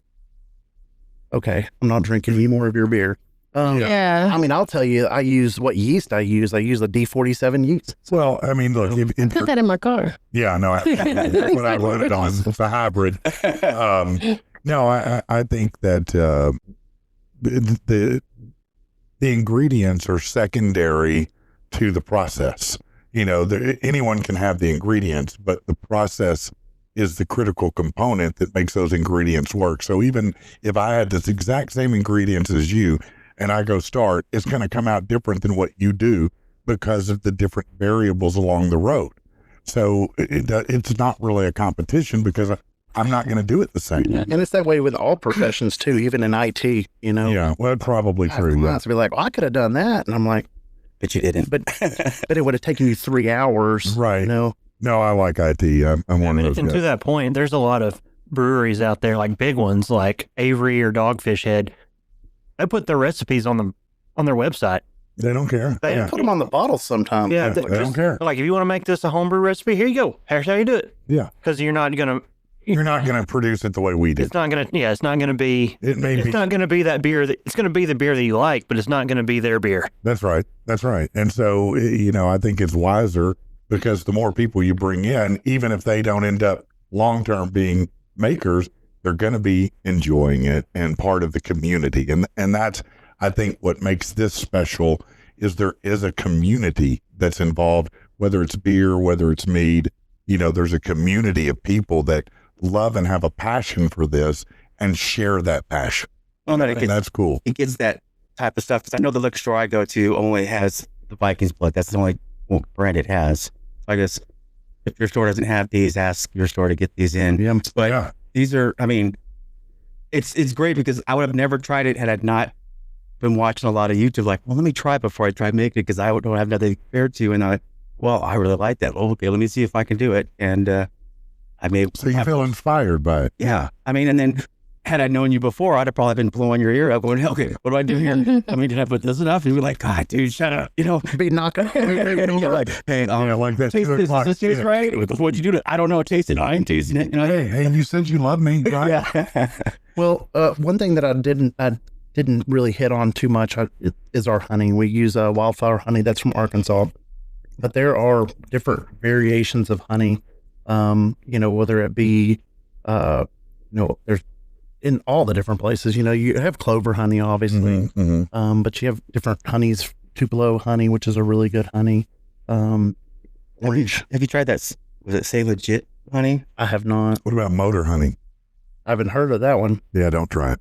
okay, I'm not drinking any more of your beer. Yeah. I mean, I'll tell you, I use what yeast I use. I use the D47 yeast. Well, I mean, look, I put that in my car. yeah, no, that's what I wrote it on. It's a hybrid. No, I think that the ingredients are secondary to the process. Anyone can have the ingredients, but the process is the critical component that makes those ingredients work. So even if I had this exact same ingredients as you and I go start, it's going to come out different than what you do because of the different variables along the road. So it's not really a competition because I'm not going to do it the same. And it's that way with all professions too, even in IT, Yeah, well, probably true. Yeah. To be like, well, I could have done that. And I'm like, But you didn't. but it would have taken you 3 hours. Right. No, I like IT. I'm one of those And to guys. that point, there's a lot of breweries out there, like big ones, like Avery or Dogfish Head. They put their recipes on their website. They don't care. They Yeah. put them on the bottle sometimes. Yeah, They don't care. Like, if you want to make this a homebrew recipe, here you go. Here's how you do it. Yeah. Because you're not gonna. You're not going to produce it the way we did. It's not gonna. Yeah, it's not gonna be. It may It's be. not gonna be that beer. It's gonna be the beer that you like, but it's not gonna be their beer. That's right. And so, I think it's wiser because the more people you bring in, even if they don't end up long-term being makers, they're going to be enjoying it and part of the community. And that's, I think, what makes this special is there is a community that's involved, whether it's beer, whether it's mead. There's a community of people that love and have a passion for this and share that passion. Well, and that's cool. It gets that type of stuff, because I know the liquor store I go to only has the Vikings blood. That's the only brand it has. So I guess if your store doesn't have these, ask your store to get these in. Yeah. But these are, I mean, it's great, because I would have never tried it had I not been watching a lot of YouTube. Like, well, let me try it before I try making it, because I don't have nothing compared to. And I really like that. Well, okay, let me see if I can do it. And I may. So you feel inspired by it. Yeah. I mean, and then had I known you before, I'd have probably been blowing your ear out going, okay, what do I do here? I mean, did I put this enough? And you'd be like, God, dude, shut up. Be knocking. You're like, hey, like that. Taste this. Does this taste right? What'd you do to it? I don't know. Taste it. I ain't tasting it. Hey, you said you love me, right? Yeah. Well, one thing that I didn't really hit on too much is our honey. We use wildflower honey that's from Arkansas, but there are different variations of honey. Whether it be, there's in all the different places. You have clover honey, obviously, but you have different honeys. Tupelo honey, which is a really good honey. Orange. Have you tried that? Was it Say Legit honey? I have not. What about motor honey? I haven't heard of that one. Yeah, don't try it.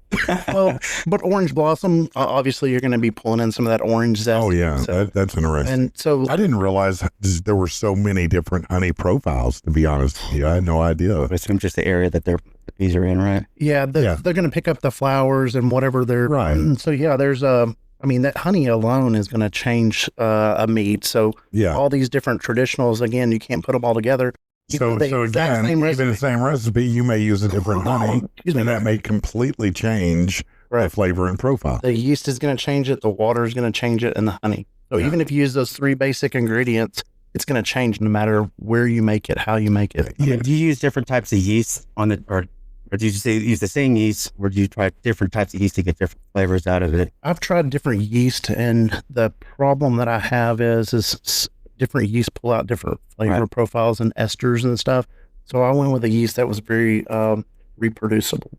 Well, but orange blossom, obviously you're going to be pulling in some of that orange zest. Oh yeah, so, that's interesting. And so I didn't realize there were so many different honey profiles, to be honest with you. I had no idea. I assume just the area that the bees are in, right? Yeah, they're going to pick up the flowers and whatever they're right. So yeah, there's that honey alone is going to change a mead. So all these different traditionals, again, you can't put them all together. So again, even the same recipe, you may use a different honey, and that may completely change the flavor and profile. The yeast is going to change it, the water is going to change it, and the honey. So even if you use those three basic ingredients, it's going to change no matter where you make it, how you make it. Yeah. Do you use different types of yeast on it, or do you use the same yeast, or do you try different types of yeast to get different flavors out of it? I've tried different yeast, and the problem that I have is different yeast pull out different flavor profiles and esters and stuff. So I went with a yeast that was very reproducible.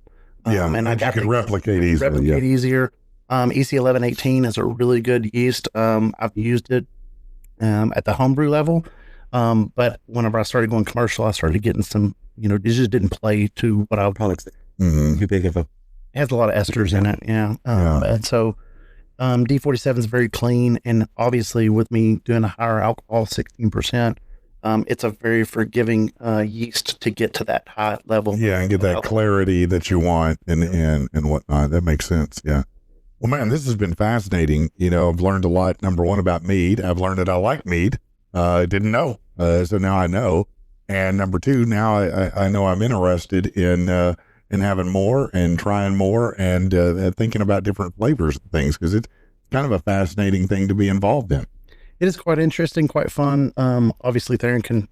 And I could replicate easily. Easier. EC 1118 is a really good yeast. I've used it at the homebrew level, but whenever I started going commercial, I started getting some. It just didn't play to what I would probably say. Too big of a. It has a lot of esters in it, and so. D47 is very clean, and obviously with me doing a higher alcohol, 16%, it's a very forgiving yeast to get to that high level. Yeah, and get that clarity that you want and whatnot. That makes sense. Yeah. Well, man, this has been fascinating. I've learned a lot. Number one, about mead. I've learned that I like mead. I didn't know, so now I know. And number two, now I know I'm interested in having more and trying more and thinking about different flavors and things, because it's kind of a fascinating thing to be involved in. It is quite interesting, quite fun. Obviously, Theron can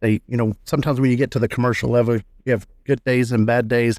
say, sometimes when you get to the commercial level, you have good days and bad days.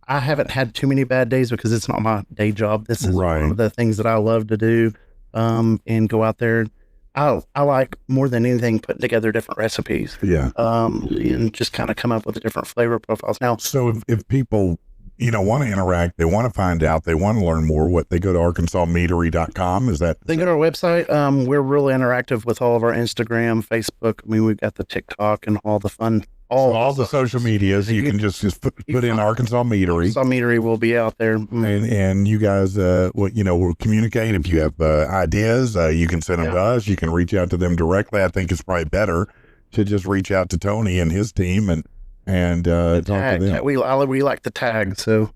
I haven't had too many bad days because it's not my day job. This is one of the things that I love to do and go out there. I like more than anything putting together different recipes. Yeah. And just kind of come up with different flavor profiles. Now, so if people, want to interact, they want to find out, they want to learn more, they go to arkansasmeadery.com. Is that? They go to our website. We're really interactive with all of our Instagram, Facebook. I mean, we've got the TikTok and all the fun. All the social medias, you can just put in Arkansas Meadery. Arkansas Meadery will be out there. And you guys, will communicate. If you have ideas, you can send them to us. You can reach out to them directly. I think it's probably better to just reach out to Tony and his team and talk to them. We like the tag, so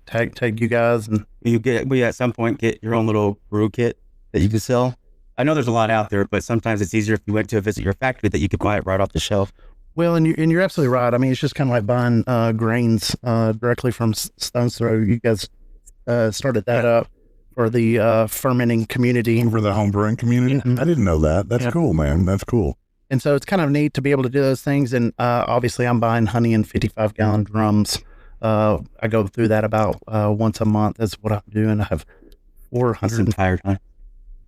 tag you guys, and we at some point get your own little brew kit that you can sell. I know there's a lot out there, but sometimes it's easier if you went to visit your factory that you could buy it right off the shelf. Well, and you're absolutely right. I mean, it's just kind of like buying grains directly from Stone's Throw. You guys started that up for the fermenting community. For the home brewing community? Mm-hmm. I didn't know that. That's cool, man. That's cool. And so it's kind of neat to be able to do those things. And obviously, I'm buying honey in 55-gallon drums. I go through that about once a month. That's what I'm doing. I have 400. Entire time.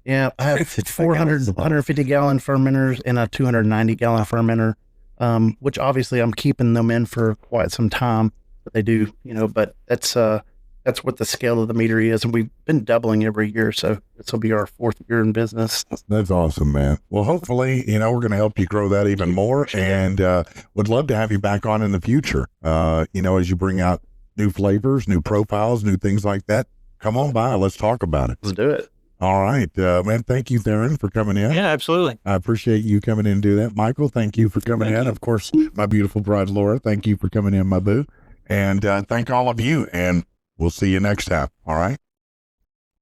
Yeah, I have 400, 150 gallon fermenters and a 290 gallon fermenter, which obviously I'm keeping them in for quite some time. But they do, but that's what the scale of the meadery is, and we've been doubling every year, so this will be our 4th year in business. That's awesome, man. Well, hopefully, we're going to help you grow that even more, and would love to have you back on in the future. As you bring out new flavors, new profiles, new things like that, come on by. Let's talk about it. Let's do it. All right, man. Thank you, Theron, for coming in. Yeah, absolutely. I appreciate you coming in and do that. Michael, thank you for coming in. Of course, my beautiful bride, Laura, thank you for coming in, my boo. And thank all of you, and we'll see you next time. All right.